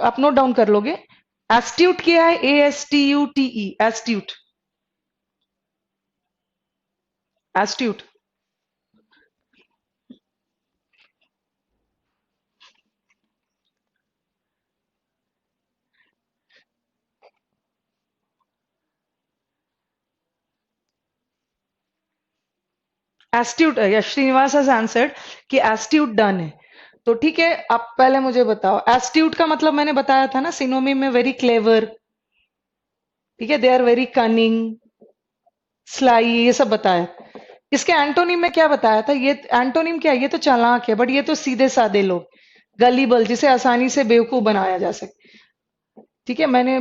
आप नोट डाउन कर लोगे। एस्ट्यूट क्या है? ASTUTE, astute, astute. Astute, yes Srinivas has answered कि एस्ट्यूट डन है। तो ठीक है, आप पहले मुझे बताओ, एस्ट्यूट का मतलब मैंने बताया था ना, सिनोनिम में वेरी क्लेवर। ठीक है, they are very cunning, sly, ये सब बताया। इसके एंटोनिम में क्या बताया था? ये एंटोनिम क्या है? ये तो चालाक है, बट ये तो सीधे साधे लोग, गलीबल, जिसे आसानी से बेवकूफ बनाया जा सके। ठीक है, मैंने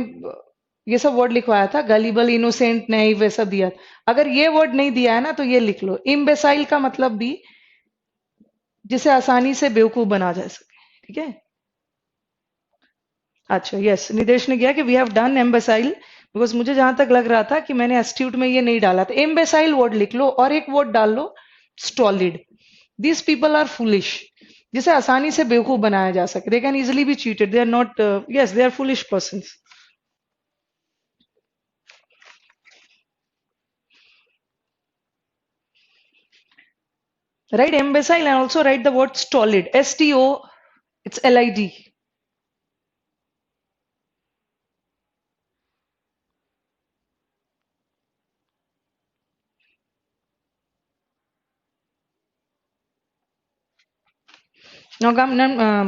ये सब वर्ड लिखवाया था, गलीबल, इनोसेंट, नहीं वैसा दिया। अगर ये वर्ड नहीं दिया है ना तो ये लिख लो, इम्बेसाइल का मतलब भी जिसे आसानी से बेवकूफ बना जा सके। ठीक है, अच्छा, यस, निदेश ने किया कि वी हैव डन एम्बेसाइल, बिकॉज मुझे जहां तक लग रहा था कि मैंने एस्ट्यूट में ये नहीं डाला था। एम्बेसाइल वर्ड लिख लो और एक वर्ड डाल लो, stolid. These people are foolish, जिसे आसानी से बेवकूफ बनाया जा सके, they can easily be cheated, they are not, yes, they are foolish person. Write imbecile and also write the word stolid. S-T-O, it's L-I-D. Now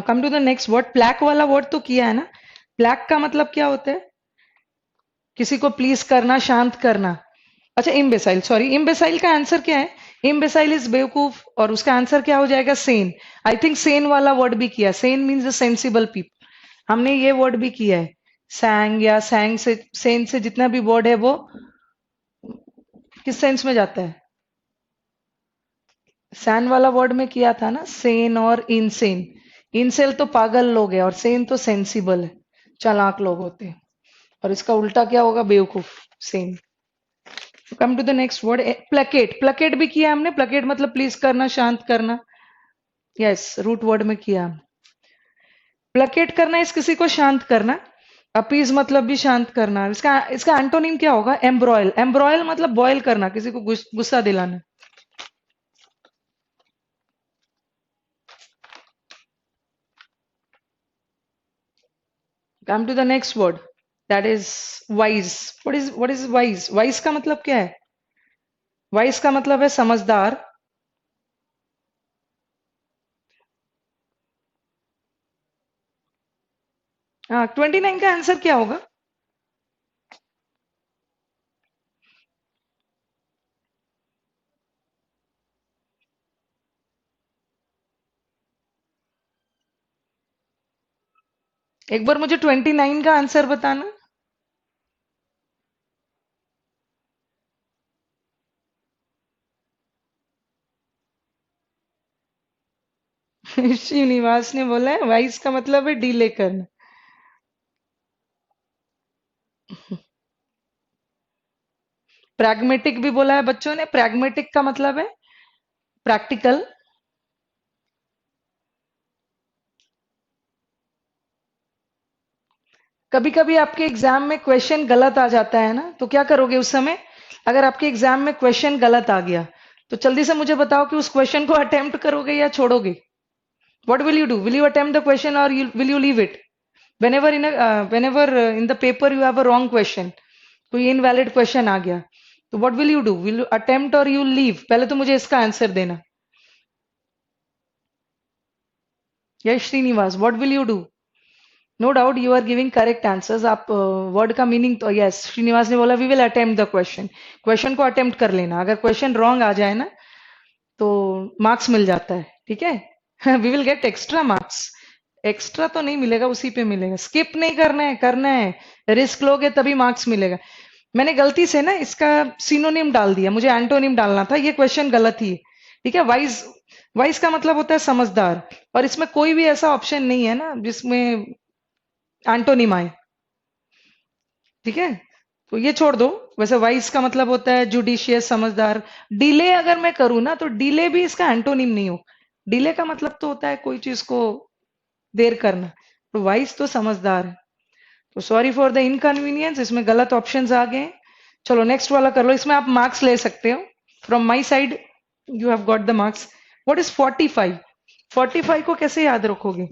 come to the next word. Plaque वाला word तो किया है ना? Plaque का मतलब क्या होता है? किसी को प्लीज करना, शांत करना. अच्छा, इम्बेसाइल, सॉरी, इम्बेसाइल का आंसर क्या है? इम्बेसाइल इज बेवकूफ, और उसका आंसर क्या हो जाएगा? सेन. आई थिंक सेन वाला वर्ड भी किया. Sen means the sensible people. हमने ये वर्ड भी किया है. सैंग या सैंग से, सेन से जितना भी वर्ड है वो किस सेंस में जाता है? सैन वाला वर्ड में किया था ना, सेन और इनसेन. इनसेल तो पागल लोग है और सेन तो सेंसिबल है, चालाक लोग होते हैं. और इसका उल्टा क्या होगा? बेवकूफ. Sane. Come to the next word. Placate. Placate भी किया हमने. प्लेकेट मतलब प्लीज करना, शांत करना. यस, रूट वर्ड में किया. प्लेकेट करना इस किसी को शांत करना. अपीज मतलब भी शांत करना. इसका इसका एंटोनिम क्या होगा? एम्ब्रॉयल. एम्ब्रॉयल मतलब बॉयल करना, किसी को गुस्सा दिलाना. Come to the next word. That is wise. What is wise? Wise का मतलब क्या है? वाइज का मतलब है समझदार. हाँ, 29 का आंसर क्या होगा? एक बार मुझे 29 का आंसर बताना. श्रीनिवास ने बोला है वाइज का मतलब है डीले करना. प्रैग्मेटिक भी बोला है बच्चों ने. प्रैग्मेटिक का मतलब है प्रैक्टिकल. कभी कभी आपके एग्जाम में क्वेश्चन गलत आ जाता है ना, तो क्या करोगे उस समय? अगर आपके एग्जाम में क्वेश्चन गलत आ गया, तो जल्दी से मुझे बताओ कि उस क्वेश्चन को अटेम्प्ट करोगे या छोड़ोगे? What will you do? Will you attempt the question और will you leave it? whenever in the paper you have a wrong question, कोई इनवैलिड क्वेश्चन आ गया, तो what will you do? Will you attempt और यू लीव? पहले तो मुझे इसका आंसर देना. Yes Srinivas, what will you do? No doubt you are giving correct answers. आप वर्ड का मीनिंग तो यस, श्रीनिवास ने बोला we will attempt the question. Question को अटेम्प्ट कर लेना. अगर क्वेश्चन रॉन्ग आ जाए ना, तो मार्क्स मिल जाता है. ठीक है. We will get extra marks. Extra तो नहीं मिलेगा, उसी पे मिलेगा. स्किप नहीं करना है, करना है. रिस्क लोगे तभी मार्क्स मिलेगा. मैंने गलती से ना इसका सिनोनिम डाल दिया, मुझे एंटोनिम डालना था. ये क्वेश्चन गलत ही है. ठीक है. वाइज. वाइज का मतलब होता है समझदार, और इसमें कोई भी ऐसा ऑप्शन नहीं है ना जिसमें एंटोनिम आए. ठीक है. तो ये छोड़ दो. वैसे वाइज का मतलब होता है जुडिशियस, समझदार. डिले अगर मैं करूँ ना, तो डिले भी इसका एंटोनिम नहीं हो. डिले का मतलब तो होता है कोई चीज को देर करना. तो वाइज तो समझदार है. तो सॉरी फॉर द इनकन्वीनियंस, इसमें गलत ऑप्शंस आ गए. चलो नेक्स्ट वाला कर लो. इसमें आप मार्क्स ले सकते हो. From my side you have got the marks. What is 45? 45 को कैसे याद रखोगे?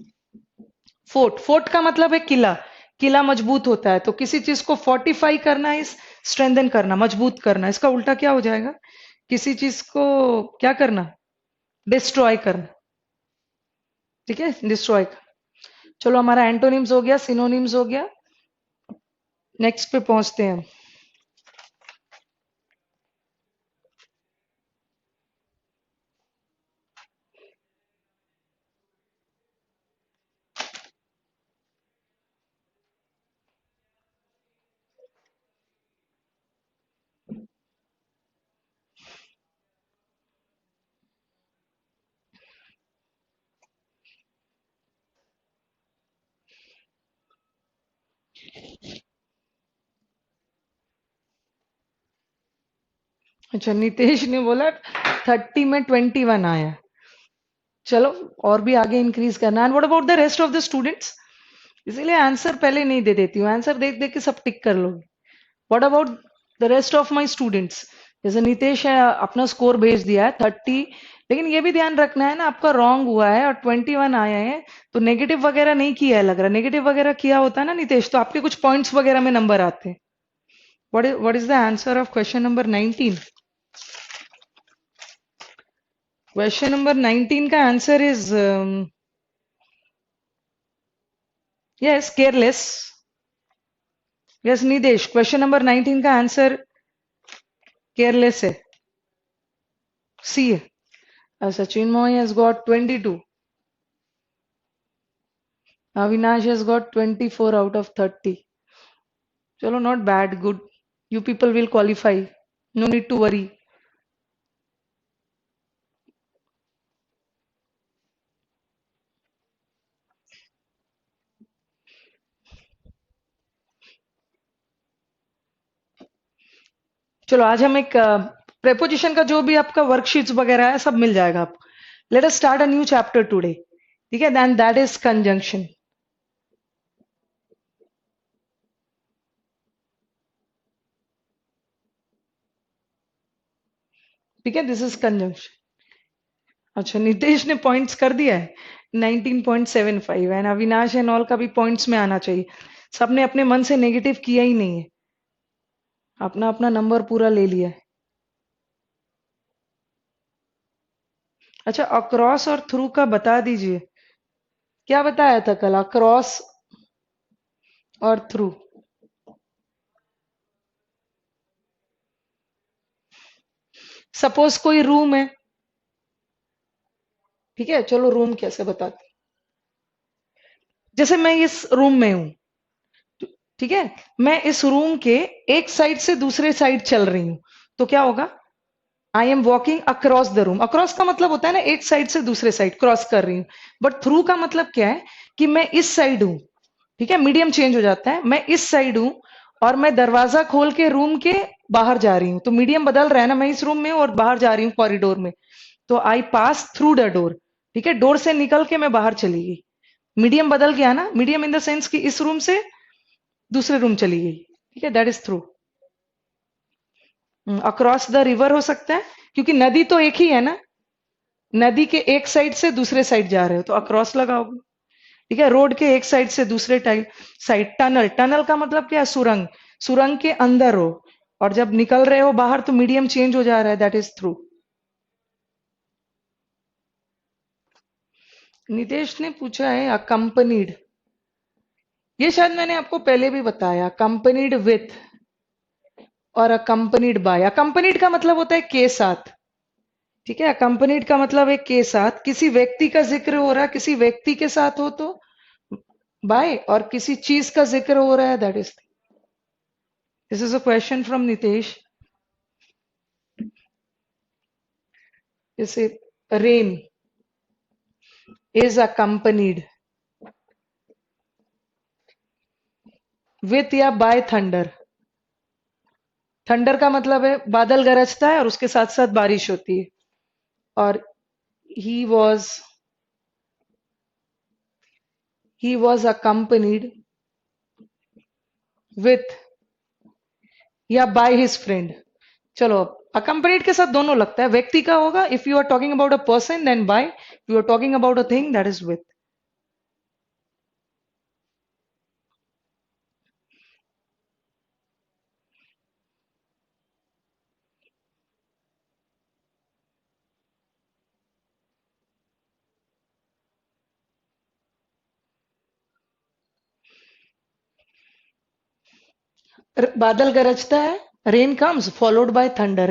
फोर्ट. फोर्ट का मतलब है किला. किला मजबूत होता है, तो किसी चीज को फोर्टिफाई करना इज स्ट्रेंथन करना, मजबूत करना. इसका उल्टा क्या हो जाएगा? किसी चीज को क्या करना? डिस्ट्रॉय करना. ठीक है, डिस्ट्रॉय. चलो हमारा एंटोनिम्स हो गया, सिनोनिम्स हो गया. नेक्स्ट पे पहुंचते हैं. अच्छा, नितेश ने बोला 30 में 21 आया. चलो, और भी आगे इंक्रीज करना. And what about the rest of the students? इसीलिए आंसर पहले नहीं दे देती हूँ. आंसर देख देख के सब टिक कर लोगे. What about the rest of my students? जैसे नितेश है, अपना स्कोर भेज दिया है 30 लेकिन ये भी ध्यान रखना है ना, आपका रॉन्ग हुआ है और 21 आया है, तो नेगेटिव वगैरह नहीं किया है लग रहा। नेगेटिव वगैरह किया होता है ना नितेश, तो आपके कुछ पॉइंट्स वगैरह में नंबर आते। What is the answer of question number 19? Question number 19 का answer is yes, careless. Yes निदेश, क्वेश्चन नंबर 19 का आंसर केयरलेस है, सी है। Sachin Moy has got 22. Avinash has got 24 out of 30. Chalo, not bad, good. You people will qualify. No need to worry. चलो आज हम एक प्रेपोजिशन का जो भी आपका वर्कशीट्स वगैरह है सब मिल जाएगा आपको। Let us start a new chapter today, ठीक है? Then that is conjunction. ठीक है, दिस इज कंजंक्शन। अच्छा, नितेश ने पॉइंट्स कर दिया है 19.75 एंड अविनाश एंड ऑल का भी पॉइंट्स में आना चाहिए। सबने अपने मन से नेगेटिव किया ही नहीं है, अपना अपना नंबर पूरा ले लिया है। अच्छा, अक्रॉस और थ्रू का बता दीजिए, क्या बताया था कल? अक्रॉस और थ्रू। सपोज कोई रूम है, ठीक है, चलो रूम कैसे बताते। जैसे मैं इस रूम में हूं, ठीक है, मैं इस रूम के एक साइड से दूसरे साइड चल रही हूं, तो क्या होगा? I am walking across the room. Across का मतलब होता है ना एक साइड से दूसरे साइड क्रॉस कर रही हूँ। बट थ्रू का मतलब क्या है कि मैं इस साइड हूं, ठीक है, मीडियम चेंज हो जाता है, मैं इस साइड हूं और मैं दरवाजा खोल के रूम के बाहर जा रही हूँ, तो मीडियम बदल रहा है ना, मैं इस रूम में हूं और बाहर जा रही हूँ कॉरिडोर में, तो आई पास थ्रू द डोर। ठीक है, डोर से निकल के मैं बाहर चली गई, मीडियम बदल गया ना, मीडियम इन द सेंस कि इस रूम से दूसरे रूम चली गई। ठीक है, that is through. Across the river हो सकता है, क्योंकि नदी तो एक ही है ना, नदी के एक साइड से दूसरे साइड जा रहे हो तो अक्रॉस लगाओगे। ठीक है, रोड के एक साइड से दूसरे साइड। टनल, टनल का मतलब क्या है? सुरंग, सुरंग के अंदर हो और जब निकल रहे हो बाहर तो मीडियम चेंज हो जा रहा है, दैट इज थ्रू। नितेश ने पूछा है अकम्पनीड, ये शायद मैंने आपको पहले भी बताया, अकम्पनीड विथ और अकम्पनीड बाय। अकम्पनीड का मतलब होता है के साथ, ठीक है, अकम्पनीड का मतलब है के साथ। किसी व्यक्ति का जिक्र हो रहा है, किसी व्यक्ति के साथ हो तो बाय, और किसी चीज का जिक्र हो रहा है, that is. This is a question from Nitesh. जैसे रेन इज अकम्पनीड विथ या बाय थंडर। थंडर का मतलब है बादल गरजता है और उसके साथ साथ बारिश होती है। और he was he was accompanied with या बाय हिज फ्रेंड। चलो, अकम्पनीड के साथ दोनों लगता है, व्यक्ति का होगा if you are talking about a person, then by, you are talking about a thing, that is with. बादल गरजता है, rain comes followed by thunder.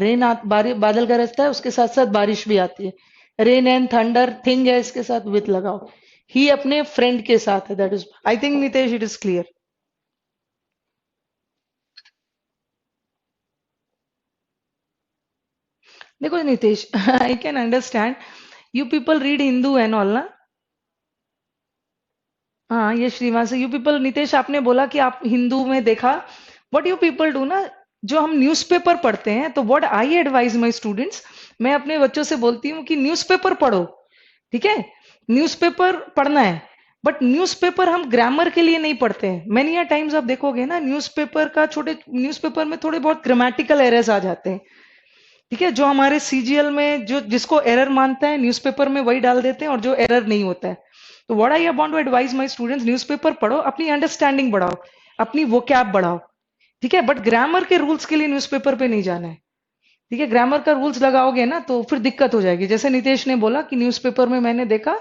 बादल गरजता है, उसके साथ साथ बारिश भी आती है। रेन एंड थंडर थिंग है, इसके साथ विथ लगाओ। ही अपने फ्रेंड के साथ है, that is. I think Nitesh it is clear. देखो Nitesh, I can understand you people read Hindu and all ना। हाँ, ये श्रीवास, यू पीपल, नितेश आपने बोला कि आप हिंदू में देखा। व्हाट यू पीपल डू ना, जो हम न्यूज़पेपर पढ़ते हैं, तो what I advise my students, मैं अपने बच्चों से बोलती हूँ कि न्यूज़पेपर पढ़ो, ठीक है, न्यूज़पेपर पढ़ना है। बट न्यूज़पेपर हम ग्रामर के लिए नहीं पढ़ते हैं। मैनी टाइम्स आप देखोगे ना, न्यूज़पेपर में थोड़े बहुत ग्रामेटिकल एरर्स आ जाते हैं, ठीक है, जो हमारे सीजीएल में जो जिसको एरर मानता है न्यूज़पेपर में वही डाल देते हैं, और जो एरर नहीं होता है। तो what I want to advise my students, newspaper पढ़ो, अपनी अंडरस्टैंडिंग बढ़ाओ, अपनी वोकैब बढ़ाओ, ठीक है, बट ग्रामर के रूल्स के लिए न्यूज़पेपर पे नहीं जाना है। ठीक है, ग्रामर का रूल्स लगाओगे ना तो फिर दिक्कत हो जाएगी। जैसे नितेश ने बोला कि न्यूज़पेपर में मैंने देखा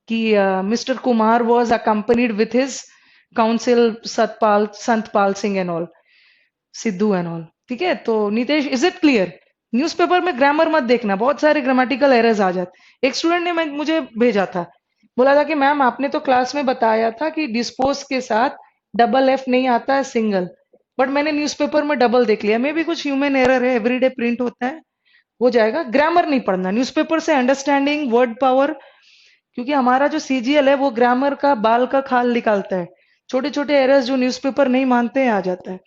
कि mister Kumar was accompanied with his council Satpal Santpal Singh and all, Sidhu and all. ठीक है, तो Nitesh, is it clear? Newspaper में ग्रामर मत देखना, बहुत सारे ग्रामेटिकल एरर्स आ जाते। एक स्टूडेंट ने मुझे भेजा था, बोला था कि मैम आपने तो क्लास में बताया था कि डिस्पोज के साथ डबल एफ नहीं आता है, सिंगल, बट मैंने न्यूज़पेपर में डबल देख लिया। मे भी कुछ ह्यूमन एरर है, एवरीडे प्रिंट होता है, हो जाएगा। ग्रामर नहीं पढ़ना, न्यूज़पेपर से अंडरस्टैंडिंग, वर्ड पावर, क्योंकि हमारा जो सीजीएल है वो ग्रामर का बाल का खाल निकालता है। छोटे छोटे एरर्स जो न्यूज़पेपर नहीं मानते हैं आ जाता है।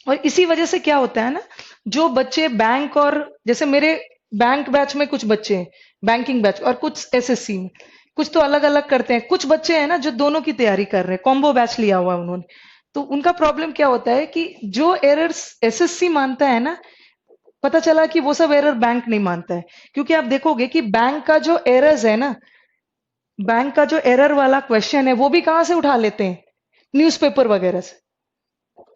और इसी वजह से क्या होता है ना, जो बच्चे बैंक, और जैसे मेरे बैंक बैच में कुछ बच्चे हैं, बैंकिंग बैच, और कुछ एसएससी में, कुछ तो अलग अलग करते हैं, कुछ बच्चे हैं ना जो दोनों की तैयारी कर रहे हैं, कॉम्बो बैच लिया हुआ है उन्होंने। तो उनका प्रॉब्लम क्या होता है कि जो एरर्स एसएससी मानता है ना, पता चला कि वो सब एरर बैंक नहीं मानता है। क्योंकि आप देखोगे कि बैंक का जो एरर्स है ना, बैंक का जो एरर वाला क्वेश्चन है वो भी कहाँ से उठा लेते हैं, न्यूज़पेपर वगैरह से।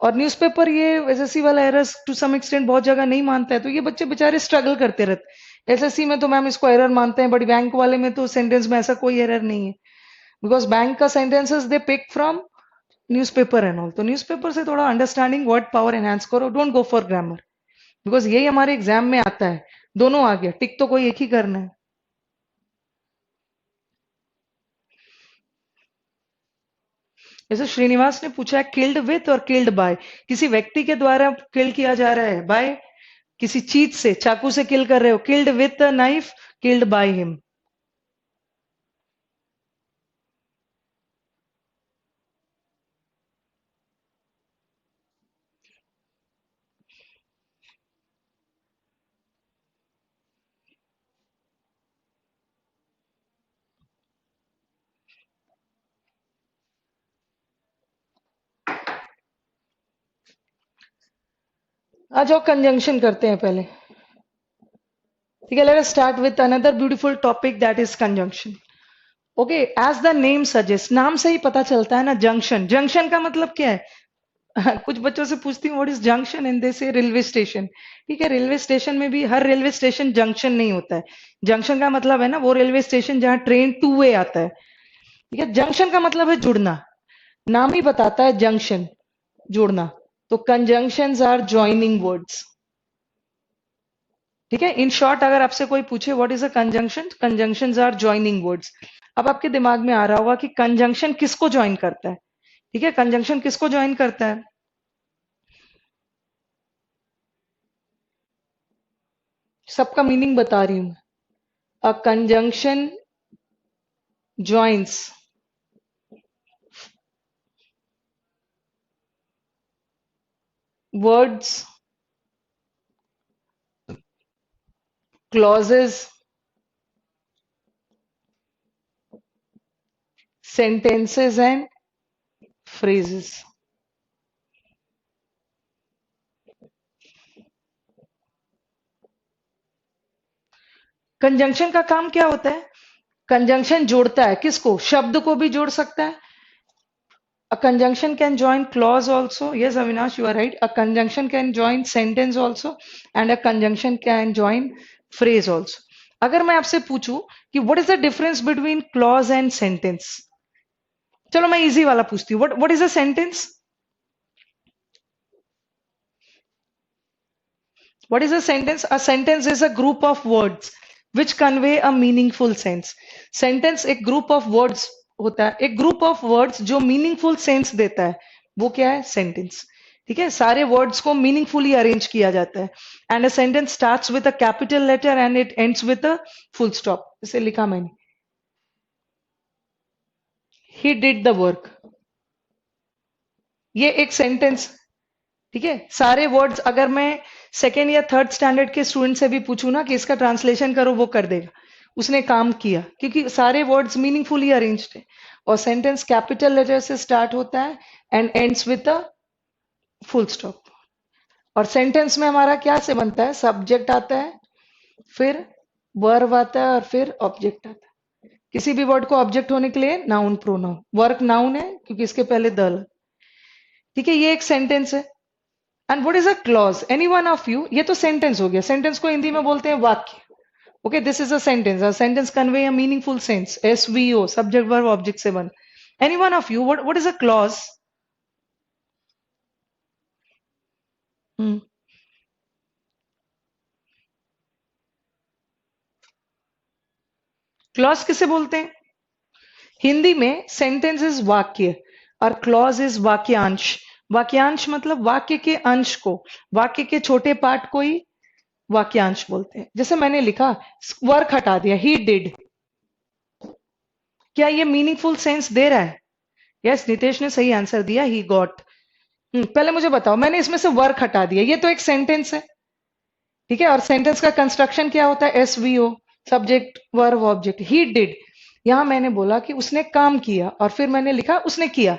और न्यूज़पेपर ये एसएससी वाला एरर्स टू सम एक्सटेंट बहुत जगह नहीं मानता है, तो ये बच्चे बेचारे स्ट्रगल करते रहते। एसएससी में तो मैम इसको एरर मानते हैं, बट बैंक वाले में तो सेंटेंस में ऐसा कोई एरर नहीं है, बिकॉज बैंक का sentences they pick from newspaper and all. तो न्यूज़पेपर से थोड़ा अंडरस्टैंडिंग, वर्ड पावर एनहांस करो, don't go for grammar, because यही हमारे एग्जाम में आता है। दोनों आ गया, टिक तो कोई एक ही करना है। जैसे श्रीनिवास ने पूछा है किल्ड विथ और किल्ड बाय, किसी व्यक्ति के द्वारा किल किया जा रहा है, बाय किसी चीज से, चाकू से किल कर रहे हो, killed with a knife, killed by him. आ जाओ कंजंक्शन करते हैं पहले। ठीक है, let us start with another beautiful topic, that is conjunction. Okay, as the name suggest, नाम से ही पता चलता है ना, जंक्शन, जंक्शन का मतलब क्या है? कुछ बच्चों से पूछती हूँ what is junction, and they से रेलवे स्टेशन। ठीक है, रेलवे स्टेशन में भी हर रेलवे स्टेशन जंक्शन नहीं होता है। जंक्शन का मतलब है ना वो रेलवे स्टेशन जहाँ ट्रेन टू वे आता है। ठीक है, जंक्शन का मतलब है जुड़ना, नाम ही बताता है जंक्शन, जोड़ना। तो कंजंक्शंस आर जॉइनिंग वर्ड्स। ठीक है, इन शॉर्ट अगर आपसे कोई पूछे what is a conjunction, conjunctions are joining words. अब आपके दिमाग में आ रहा होगा कि कंजंक्शन किसको ज्वाइन करता है। ठीक है, कंजंक्शन किसको ज्वाइन करता है? सबका मीनिंग बता रही हूं। A conjunction joins words, clauses, sentences and phrases। Conjunction का काम क्या होता है? कंजंक्शन जोड़ता है, किसको? शब्द को भी जोड़ सकता है। A conjunction can join clause also. Yes, Avinash, you are right. A conjunction can join sentence also, and a conjunction can join phrase also. अगर मैं आपसे पूछूं कि what is the difference between clause and sentence? चलो मैं इजी वाला पूछती हूँ। What is a sentence? What is a sentence? A sentence is a group of words which convey a meaningful sense. Sentence एक group of words होता है, एक group of words जो meaningful sense देता है, वो क्या है? Sentence। ठीक है, सारे words को meaningfully arrange किया जाता है। And a sentence starts with a capital letter and it ends with a full stop। इसे लिखा मैंने, he did the work। ये एक सेंटेंस। ठीक है, सारे वर्ड्स अगर मैं सेकेंड या थर्ड स्टैंडर्ड के स्टूडेंट से भी पूछूं ना कि इसका ट्रांसलेशन करो, वो कर देगा, उसने काम किया, क्योंकि सारे वर्ड्स मीनिंगफुली अरेंज्ड है। और सेंटेंस कैपिटल लेटर से स्टार्ट होता है and ends with a full stop. और सेंटेंस में हमारा क्या से बनता है? सब्जेक्ट आता है, फिर वर्ब आता है और फिर ऑब्जेक्ट आता है। किसी भी वर्ड को ऑब्जेक्ट होने के लिए नाउन प्रोनाउन, वर्क नाउन है क्योंकि इसके पहले द लगा। ठीक है, ये एक सेंटेंस है। And what is a clause? Any one of you, ये तो सेंटेंस हो गया। सेंटेंस को हिंदी में बोलते हैं वाक्य। Okay, this is a sentence. A sentence convey a meaningful sense, SVO, subject verb object से बन। Any one of you, what is a clause? Clause किसे बोलते हैं? हिंदी में सेंटेंस इज वाक्य और क्लॉज इज वाक्यांश। वाक्यांश मतलब वाक्य के अंश को, वाक्य के छोटे पार्ट को ही वाक्यांश बोलते हैं। जैसे मैंने लिखा, वर्क हटा दिया, ही डिड, क्या ये मीनिंगफुल सेंस दे रहा है? यस, नितेश ने सही आंसर दिया, ही गॉट। पहले मुझे बताओ, मैंने इसमें से वर्क हटा दिया, ये तो एक सेंटेंस है। ठीक है, और सेंटेंस का कंस्ट्रक्शन क्या होता है? SVO, subject verb object. He did, यहां मैंने बोला कि उसने काम किया और फिर मैंने लिखा उसने किया।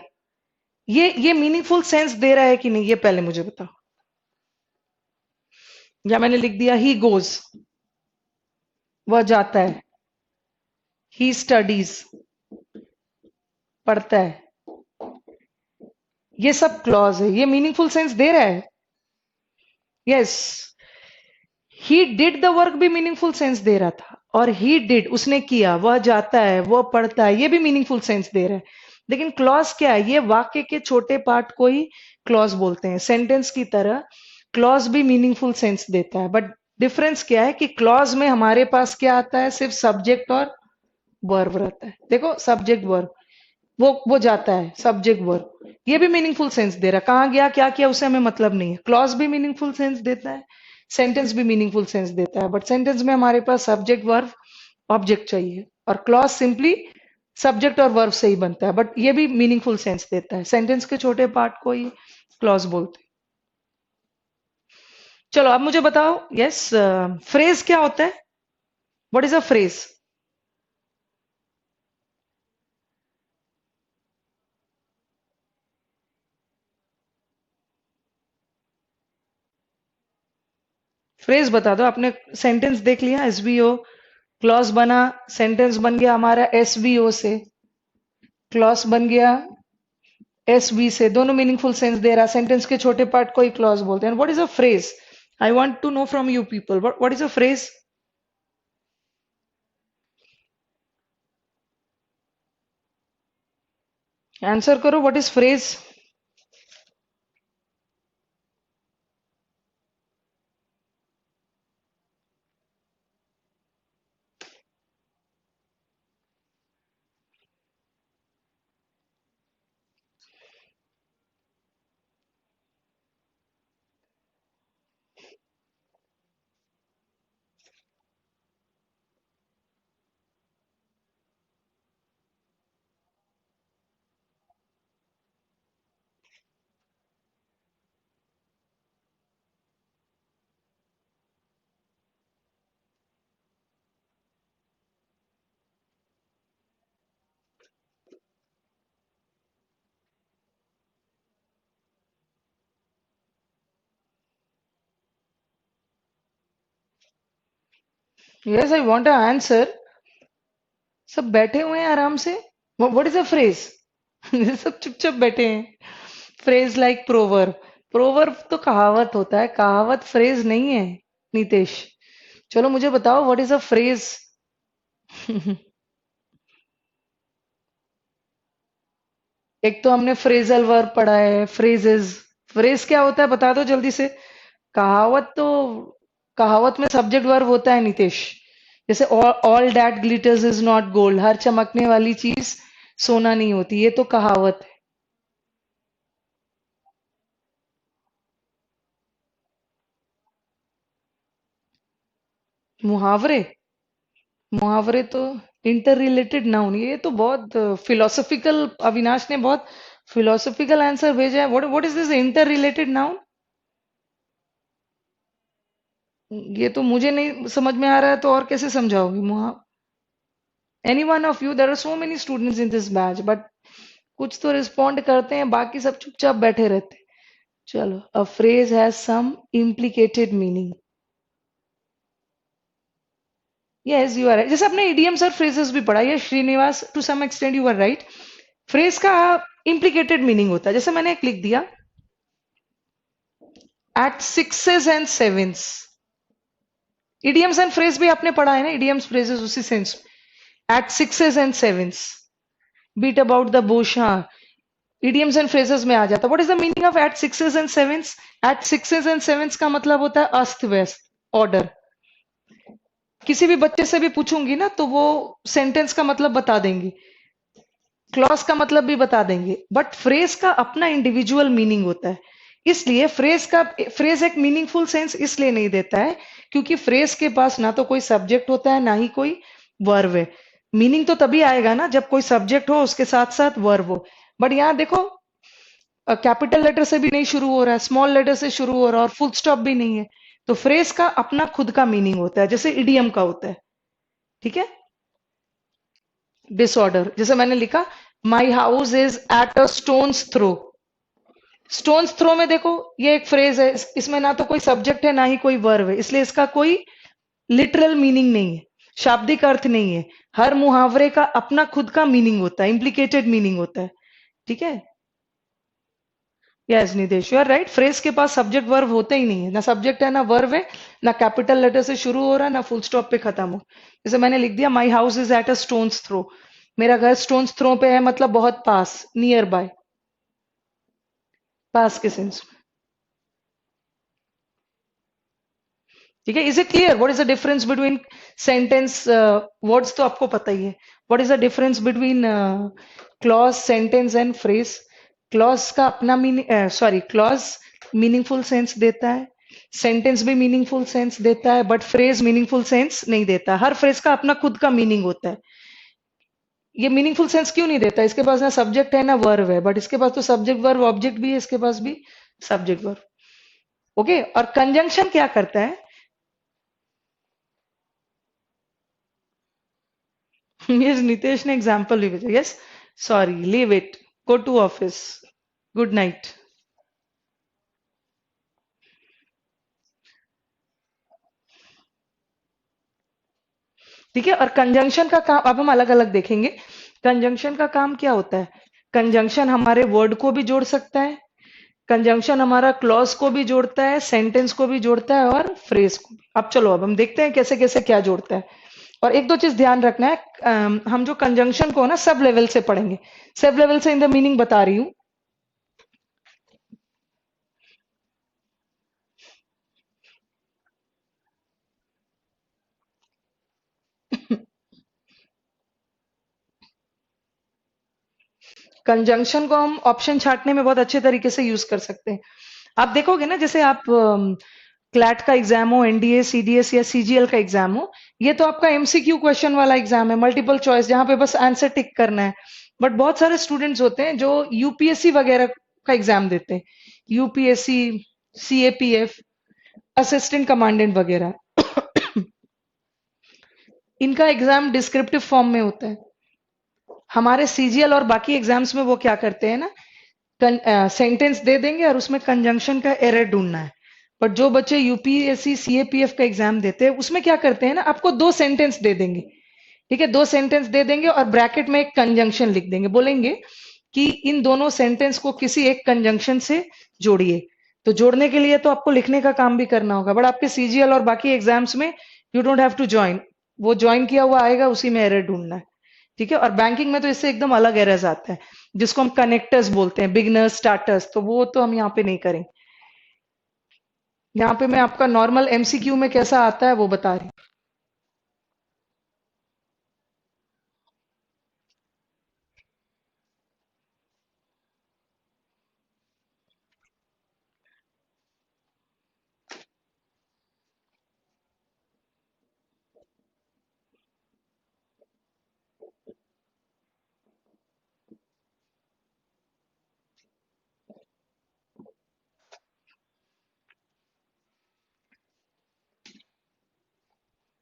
ये मीनिंगफुल सेंस दे रहा है कि नहीं, ये पहले मुझे बताओ। या मैंने लिख दिया ही गोज, वह जाता है। ही स्टडीज, पढ़ता है। ये सब क्लॉज है, ये मीनिंगफुल सेंस दे रहा है। Yes, he did the work भी मीनिंगफुल सेंस दे रहा था, और ही डिड, उसने किया, वह जाता है, वह पढ़ता है, ये भी मीनिंगफुल सेंस दे रहा है। लेकिन क्लॉज क्या है? ये वाक्य के छोटे पार्ट को ही क्लॉज बोलते हैं। सेंटेंस की तरह क्लॉज भी मीनिंगफुल सेंस देता है, बट डिफरेंस क्या है कि क्लॉज में हमारे पास क्या आता है? सिर्फ सब्जेक्ट और वर्ब रहता है। देखो, सब्जेक्ट वर्ब, वो जाता है, सब्जेक्ट वर्ब, ये भी मीनिंगफुल सेंस दे रहा है। कहाँ गया, क्या किया, उसे हमें मतलब नहीं है। क्लॉज भी मीनिंगफुल सेंस देता है, सेंटेंस भी मीनिंगफुल सेंस देता है, बट सेंटेंस में हमारे पास सब्जेक्ट वर्ब ऑब्जेक्ट चाहिए, और क्लॉज सिंपली सब्जेक्ट और वर्ब से ही बनता है, बट ये भी मीनिंगफुल सेंस देता है। सेंटेंस के छोटे पार्ट को ही क्लॉज बोलते हैं। चलो अब मुझे बताओ, यस, फ्रेज क्या होता है? What is a phrase? Phrase बता दो। आपने सेंटेंस देख लिया, SVO, क्लॉज बना, सेंटेंस बन गया हमारा SVO से, क्लॉज बन गया SV से, दोनों मीनिंगफुल सेंस दे रहा। सेंटेंस के छोटे पार्ट को ही क्लॉज बोलते हैं। What is a phrase? I want to know from you people, what is a phrase? Answer करो, what is phrase? Yes, I want a answer. सब बैठे हुए हैं आराम से। What is a phrase? सब चुपचाप बैठे हैं। फ्रेज लाइक प्रोवर्ब, प्रोवर्ब तो कहावत होता है, कहावत फ्रेज नहीं है, नितेश। चलो मुझे बताओ, व्हाट इज अ फ्रेज? एक तो हमने फ्रेजल वर्ब पढ़ा है, फ्रेजेस। फ्रेज क्या होता है बता दो जल्दी से। कहावत तो, कहावत में सब्जेक्ट वर्ब होता है नितेश। जैसे all that glitters is not gold, हर चमकने वाली चीज सोना नहीं होती, ये तो कहावत है। मुहावरे, मुहावरे तो इंटर रिलेटेड नाउन, ये तो बहुत फिलोसॉफिकल, अविनाश ने बहुत फिलोसॉफिकल आंसर भेजा है। What is this inter related noun? ये तो मुझे नहीं समझ में आ रहा है, तो और कैसे समझाओगी? मुहा, any one of you, there are so many students in this batch, but कुछ तो रिस्पॉन्ड करते हैं, बाकी सब चुपचाप बैठे रहते हैं। चलो, a phrase has some implicated meaning. Yes, you are right. जैसे अपने इडियम्स और फ्रेजेस भी पढ़ा, ये Srinivas, to some extent you are right. Phrase का implicated मीनिंग होता है. जैसे मैंने एक लिख दिया, at sixes and sevens. Idioms and phrase भी आपने पढ़ा है ना, इडियम्स फ्रेजेस उसी sense. At sixes and sevens, beat about the bush. हाँ, idioms एंड phrases में आ जाता. What is the meaning of at sixes and sevens? At sixes and sevens का मतलब होता है अस्त व्यस्त, ऑर्डर. किसी भी बच्चे से भी पूछूंगी ना तो वो सेंटेंस का मतलब बता देंगी, क्लॉज का मतलब भी बता देंगे, बट फ्रेज का अपना इंडिविजुअल मीनिंग होता है. इसलिए फ्रेज एक मीनिंगफुल सेंस इसलिए नहीं देता है क्योंकि फ्रेज के पास ना तो कोई सब्जेक्ट होता है ना ही कोई वर्ब है. मीनिंग तो तभी आएगा ना जब कोई सब्जेक्ट हो उसके साथ साथ वर्ब हो. बट यहाँ देखो, कैपिटल लेटर से भी नहीं शुरू हो रहा है, स्मॉल लेटर से शुरू हो रहा है और फुल स्टॉप भी नहीं है. तो फ्रेज का अपना खुद का मीनिंग होता है, जैसे इडियम का होता है. ठीक है. डिसऑर्डर, जैसे मैंने लिखा, my house is at a stone's throw. Stone's throw में देखो, ये एक फ्रेज है, इसमें ना तो कोई सब्जेक्ट है ना ही कोई वर्ब है, इसलिए इसका कोई लिटरल मीनिंग नहीं है, शाब्दिक अर्थ नहीं है. हर मुहावरे का अपना खुद का मीनिंग होता है, इम्प्लीकेटेड मीनिंग होता है. ठीक है. यस निदेश, यू आर राइट. फ्रेज के पास सब्जेक्ट वर्ब होते ही नहीं है, ना सब्जेक्ट है ना वर्ब है, ना कैपिटल लेटर से शुरू हो रहा है ना फुल स्टॉप पे खत्म हो. जैसे मैंने लिख दिया, my house is at a stone's throw. मेरा घर स्टोन्स थ्रो पे है, मतलब बहुत पास, नियर बाय, पास के सेंस में. ठीक है. Is it clear what is the difference between sentence? Words तो आपको पता ही है. What is the difference between clause, sentence and phrase? Clause का अपना meaning, sorry, clause meaningful sense देता है, सेंटेंस भी मीनिंगफुल सेंस देता है, बट फ्रेज मीनिंगफुल सेंस नहीं देता. हर फ्रेज का अपना खुद का मीनिंग होता है. ये मीनिंगफुल सेंस क्यों नहीं देता? इसके पास ना सब्जेक्ट है ना वर्ब है, बट इसके पास तो सब्जेक्ट वर्ब ऑब्जेक्ट भी है, इसके पास भी सब्जेक्ट वर्ब. ओके. और कंजंक्शन क्या करता है? यस, नितेश ने एग्जाम्पल भी भेजा. Yes, sorry, leave it, go to office, good night. ठीक है. और कंजंक्शन का काम अब हम अलग अलग देखेंगे. कंजंक्शन का काम क्या होता है? कंजंक्शन हमारे वर्ड को भी जोड़ सकता है, कंजंक्शन हमारा क्लॉज को भी जोड़ता है, सेंटेंस को भी जोड़ता है और फ्रेज को भी. अब चलो, अब हम देखते हैं कैसे कैसे क्या जोड़ता है. और एक दो चीज ध्यान रखना है, हम जो कंजंक्शन को है ना सब लेवल से पढ़ेंगे. सब लेवल से इन द मीनिंग बता रही हूँ. कंजंक्शन को हम ऑप्शन छांटने में बहुत अच्छे तरीके से यूज कर सकते हैं. आप देखोगे ना, जैसे आप क्लैट का एग्जाम हो, एनडीए, सीडीएस या सीजीएल का एग्जाम हो, ये तो आपका एमसीक्यू क्वेश्चन वाला एग्जाम है, मल्टीपल चॉइस, जहां पे बस आंसर टिक करना है. बट बहुत सारे स्टूडेंट्स होते हैं जो यूपीएससी वगैरह का एग्जाम देते हैं, यूपीएससी, सीएपीएफ, असिस्टेंट कमांडेंट वगैरह. इनका एग्जाम डिस्क्रिप्टिव फॉर्म में होता है. हमारे सीजीएल और बाकी एग्जाम्स में वो क्या करते हैं ना, सेंटेंस दे देंगे और उसमें कंजंक्शन का एरर ढूंढना है. बट जो बच्चे यूपीएससी सीएपीएफ का एग्जाम देते हैं उसमें क्या करते हैं ना, आपको दो सेंटेंस दे देंगे. ठीक है, दो सेंटेंस दे देंगे और ब्रैकेट में एक कंजंक्शन लिख देंगे, बोलेंगे कि इन दोनों सेंटेंस को किसी एक कंजंक्शन से जोड़िए. तो जोड़ने के लिए तो आपको लिखने का काम भी करना होगा, बट आपके सीजीएल और बाकी एग्जाम्स में you don't have to join, वो ज्वाइन किया हुआ आएगा, उसी में एरर ढूंढना है. ठीक है. और बैंकिंग में तो इससे एकदम अलग एरर्स आते हैं, जिसको हम कनेक्टर्स बोलते हैं, बिगनर्स, स्टार्टर्स, तो वो तो हम यहाँ पे नहीं करें. यहाँ पे मैं आपका नॉर्मल एमसीक्यू में कैसा आता है वो बता रही हूँ.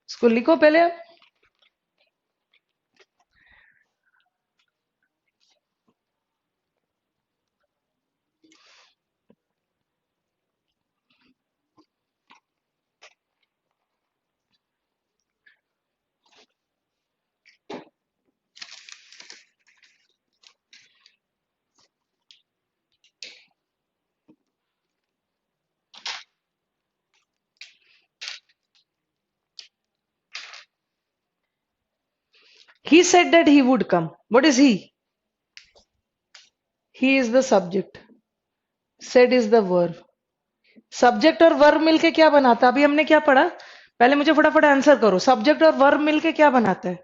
इसको लिखो पहले. He said that he would come. What is he? He is the subject. Said is the verb. Subject और वर्ब मिलके क्या बनाता है? अभी हमने क्या पढ़ा? पहले मुझे फटाफट आंसर करो. सब्जेक्ट और वर्ब मिलके क्या बनाता है?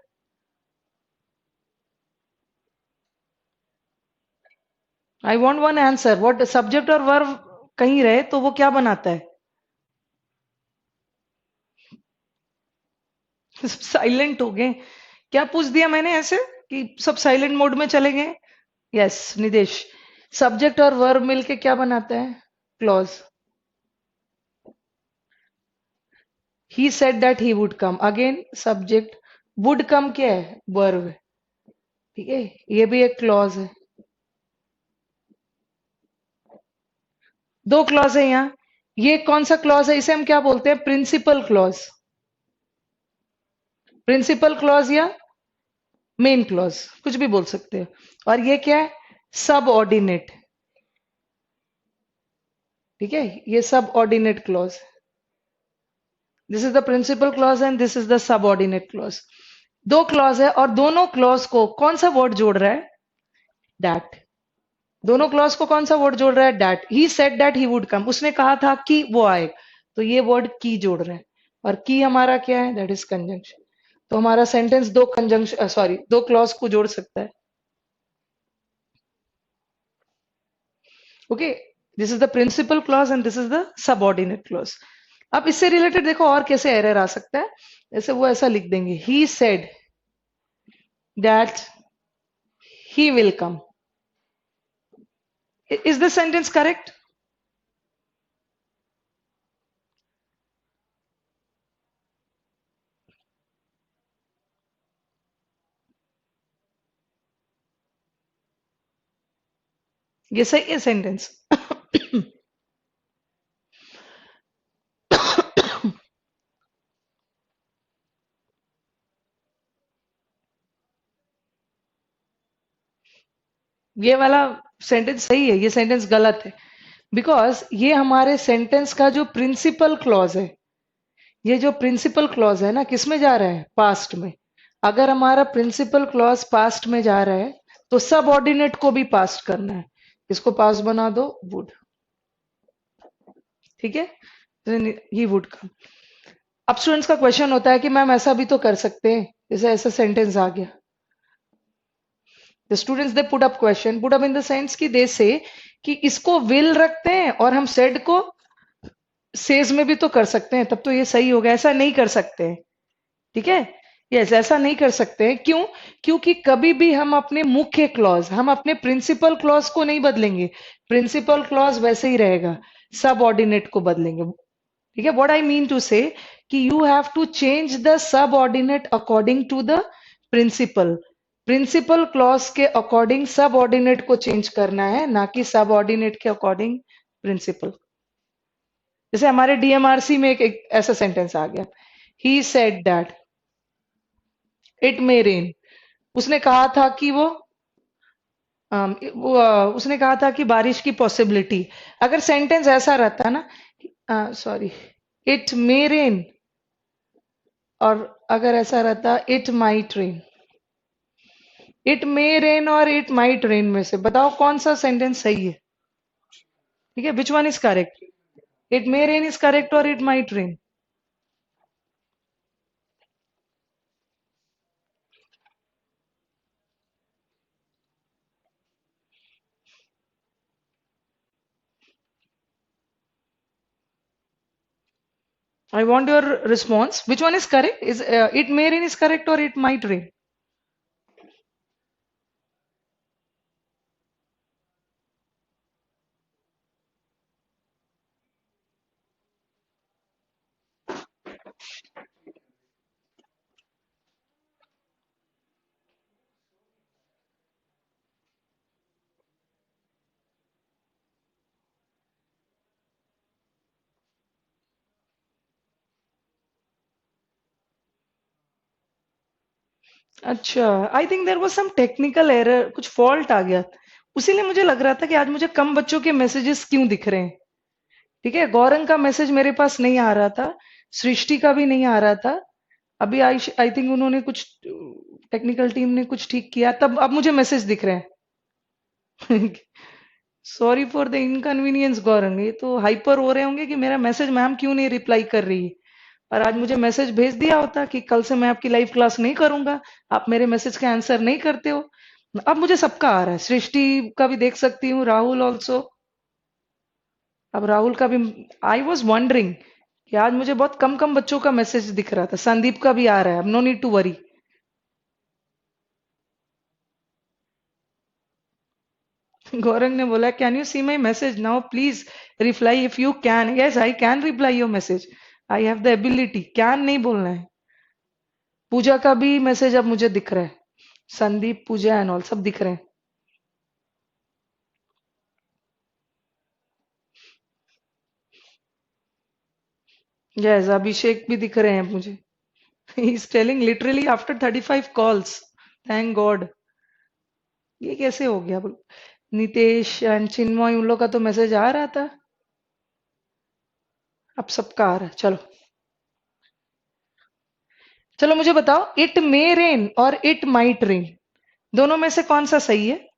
I want one answer. What subject और वर्ब कहीं रहे तो वो क्या बनाता है? साइलेंट हो गए. क्या पूछ दिया मैंने ऐसे कि सब साइलेंट मोड में चले गए? यस निदेश. सब्जेक्ट और वर्ब मिलके क्या बनाता है? Clause. He said that he would come. Again subject. Would come क्या है? वर्ब. ठीक है, ये भी एक क्लॉज है. दो क्लॉज है यहाँ. ये कौन सा क्लॉज है? इसे हम क्या बोलते हैं? Principal clause. प्रिंसिपल क्लॉज या मेन क्लॉज, कुछ भी बोल सकते हैं. और ये क्या है? सब ऑर्डिनेट. ठीक है, ये subordinate clause. This is the principal clause and this is the subordinate clause. दो क्लॉज है और दोनों क्लॉज को कौन सा वर्ड जोड़ रहा है? दैट. दोनों क्लॉज को कौन सा वर्ड जोड़ रहा है? That. He said that he would come. उसने कहा था कि वो आए, तो ये वर्ड की जोड़ रहा है. और की हमारा क्या है? That is conjunction. तो हमारा सेंटेंस दो कंजंक्शन सॉरी दो क्लॉज को जोड़ सकता है. Okay, this is the principal clause and this is the subordinate clause. अब इससे रिलेटेड देखो और कैसे एरर आ सकता है. जैसे वो ऐसा लिख देंगे, he said that he will come. Is this sentence correct? ये सही है सेंटेंस? ये वाला सेंटेंस सही है, ये सेंटेंस गलत है. बिकॉज ये हमारे सेंटेंस का जो प्रिंसिपल क्लॉज है, ये जो प्रिंसिपल क्लॉज है ना, किस में जा रहा है? पास्ट में. अगर हमारा प्रिंसिपल क्लॉज पास्ट में जा रहा है तो सब ऑर्डिनेट को भी पास्ट करना है. इसको पास्ट बना दो, वुड. ठीक है, ही वुड कम. अब स्टूडेंट्स का क्वेश्चन होता है कि मैम ऐसा भी तो कर सकते हैं, जैसे ऐसा सेंटेंस आ गया. The students they put up in the sense कि दे से कि इसको विल रखते हैं और हम सेड को सेज में भी तो कर सकते हैं, तब तो ये सही होगा. ऐसा नहीं कर सकते हैं. ठीक है, यस ऐसा नहीं कर सकते हैं. क्यों? क्योंकि कभी भी हम अपने मुख्य क्लॉज, हम अपने प्रिंसिपल क्लॉज को नहीं बदलेंगे. प्रिंसिपल क्लॉज वैसे ही रहेगा, सब ऑर्डिनेट को बदलेंगे. ठीक है, what I mean to say कि you have to change the subordinate according to the principal. Principal clause के अकॉर्डिंग सब ऑर्डिनेट को चेंज करना है, ना कि सब ऑर्डिनेट के अकॉर्डिंग प्रिंसिपल. जैसे हमारे डीएमआरसी में एक ऐसा सेंटेंस आ गया, he said that it may rain. उसने कहा था कि उसने कहा था कि बारिश की पॉसिबिलिटी. अगर सेंटेंस ऐसा रहता ना, सॉरी, इट मे रेन, और अगर ऐसा रहता it might rain. It may rain और इट माइट रेन में से बताओ कौन सा सेंटेंस सही है? ठीक है, which one is correct? It may rain is correct और it might rain? I want your response. Which one is correct? Is it may rain is correct or it might rain? अच्छा, I think there was some technical error, कुछ फॉल्ट आ गया. उसीलिए मुझे लग रहा था कि आज मुझे कम बच्चों के मैसेजेस क्यों दिख रहे हैं. ठीक है, गौरंग का मैसेज मेरे पास नहीं आ रहा था, सृष्टि का भी नहीं आ रहा था. अभी आई थिंक उन्होंने कुछ टेक्निकल टीम ने कुछ ठीक किया, तब अब मुझे मैसेज दिख रहे हैं। Sorry for the inconvenience Gaurang, ये तो हाइपर हो रहे होंगे कि मेरा मैसेज मैम क्यों नहीं रिप्लाई कर रही है। और आज मुझे मैसेज भेज दिया होता कि कल से मैं आपकी लाइव क्लास नहीं करूंगा, आप मेरे मैसेज का आंसर नहीं करते हो। अब मुझे सबका आ रहा है, सृष्टि का भी देख सकती हूँ, राहुल ऑल्सो। अब राहुल का भी। आई वॉज वंडरिंग कि आज मुझे बहुत कम कम बच्चों का मैसेज दिख रहा था। संदीप का भी आ रहा है, अब no need to worry. Gaurang ने बोला can you see my message now please reply if you can. Yes I can reply your message, I have the ability. Can नहीं बोलना है। पूजा का भी मैसेज अब मुझे दिख रहा है, संदीप, पूजा एंड ऑल सब दिख रहे हैं। यस अभिषेक भी दिख रहे हैं मुझे। He is telling literally after 35 calls, thank God. ये कैसे हो गया बोल। नितेश एंड चिन्मय उन लोग का तो मैसेज आ रहा था, अब सबका आ रहा है। चलो चलो मुझे बताओ, इट मे रेन और इट माइट रेन, दोनों में से कौन सा सही है?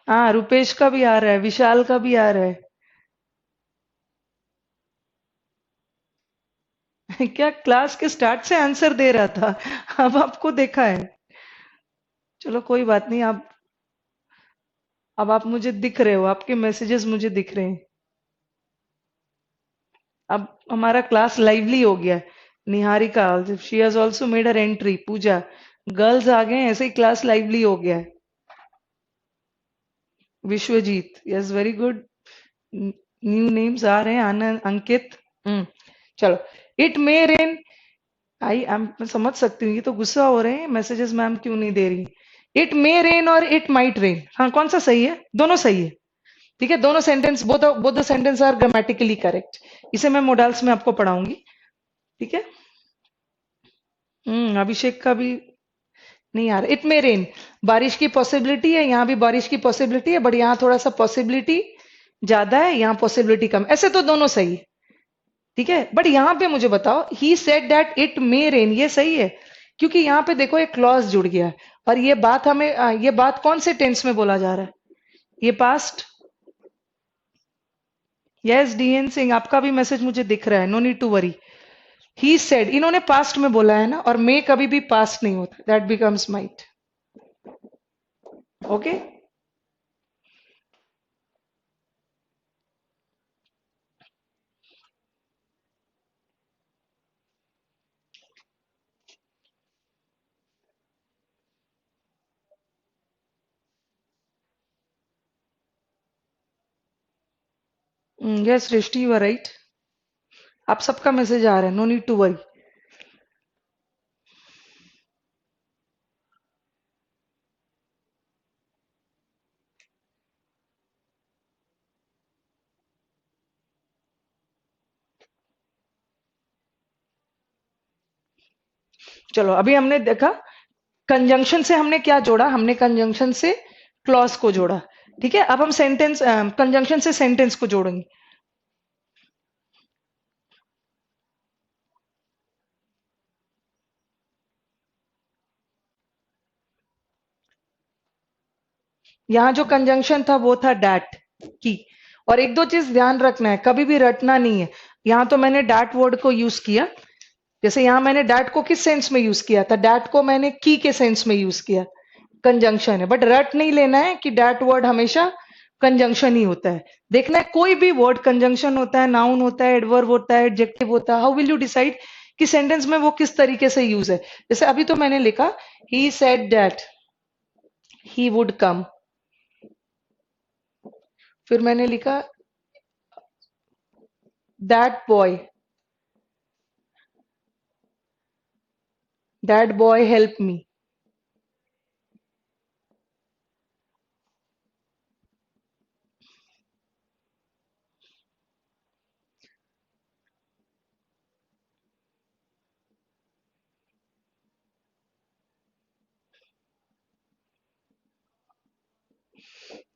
हाँ रुपेश का भी आ रहा है, विशाल का भी आ रहा है। क्या क्लास के स्टार्ट से आंसर दे रहा था, अब आपको देखा है। चलो कोई बात नहीं, आप अब आप मुझे दिख रहे हो, आपके मैसेजेस मुझे दिख रहे हैं। अब हमारा क्लास लाइवली हो गया है। Niharika, she has also made her entry. Puja, girls आ गए हैं, ऐसे ही क्लास लाइवली हो गया है। Vishwajit, yes very good. New names आ रहे हैं, आनंद, अंकित। चलो, it may rain. I am, मैं समझ सकती हूँ, ये तो गुस्सा हो रहे हैं मैसेजेस मैम क्यों नहीं दे रही। इट मे रेन और इट माइट रेन, हाँ कौन सा सही है? दोनों सही है। ठीक है, दोनों sentence, both both the sentence are grammatically correct. इसे मैं मोडाल्स में आपको पढ़ाऊंगी। ठीक है। अभिषेक का भी नहीं आ रहा। इट मे रेन, बारिश की पॉसिबिलिटी है, यहाँ भी बारिश की पॉसिबिलिटी है, बट यहाँ थोड़ा सा पॉसिबिलिटी ज्यादा है, यहाँ पॉसिबिलिटी कम। ऐसे तो दोनों सही है। ठीक है, बट यहाँ पे मुझे बताओ, he said that it may rain, ये सही है क्योंकि यहाँ पे देखो एक क्लॉज जुड़ गया है। और ये बात हमें ये बात कौन से टेंस में बोला जा रहा है? ये पास्ट। यस डीएन सिंह, आपका भी मैसेज मुझे दिख रहा है, no need to worry. He said, इन्होंने पास्ट में बोला है ना, और मे कभी भी पास्ट नहीं होता, that becomes might. Okay. Yes Srishti, you are right. आप सबका मैसेज आ रहा है, नो नीड टू वरी। चलो अभी हमने देखा कंजंक्शन से हमने क्या जोड़ा, हमने कंजंक्शन से क्लॉज को जोड़ा। ठीक है, अब हम सेंटेंस, कंजंक्शन से सेंटेंस को जोड़ेंगे। यहाँ जो कंजंक्शन था वो था डैट की। और एक दो चीज ध्यान रखना है, कभी भी रटना नहीं है। यहाँ तो मैंने डैट वर्ड को यूज किया, जैसे यहाँ मैंने डैट को किस सेंस में यूज किया था? डैट को मैंने की के सेंस में यूज किया, कंजंक्शन है। बट रट नहीं लेना है कि डैट वर्ड हमेशा कंजंक्शन ही होता है। देखना है कोई भी वर्ड कंजंक्शन होता है, नाउन होता है, एडवर्ब होता है, एडजेक्टिव होता है, हाउ विल यू डिसाइड कि सेंटेंस में वो किस तरीके से यूज है। जैसे अभी तो मैंने लिखा he said that he would come, फिर मैंने लिखा दैट बॉय हेल्प मी।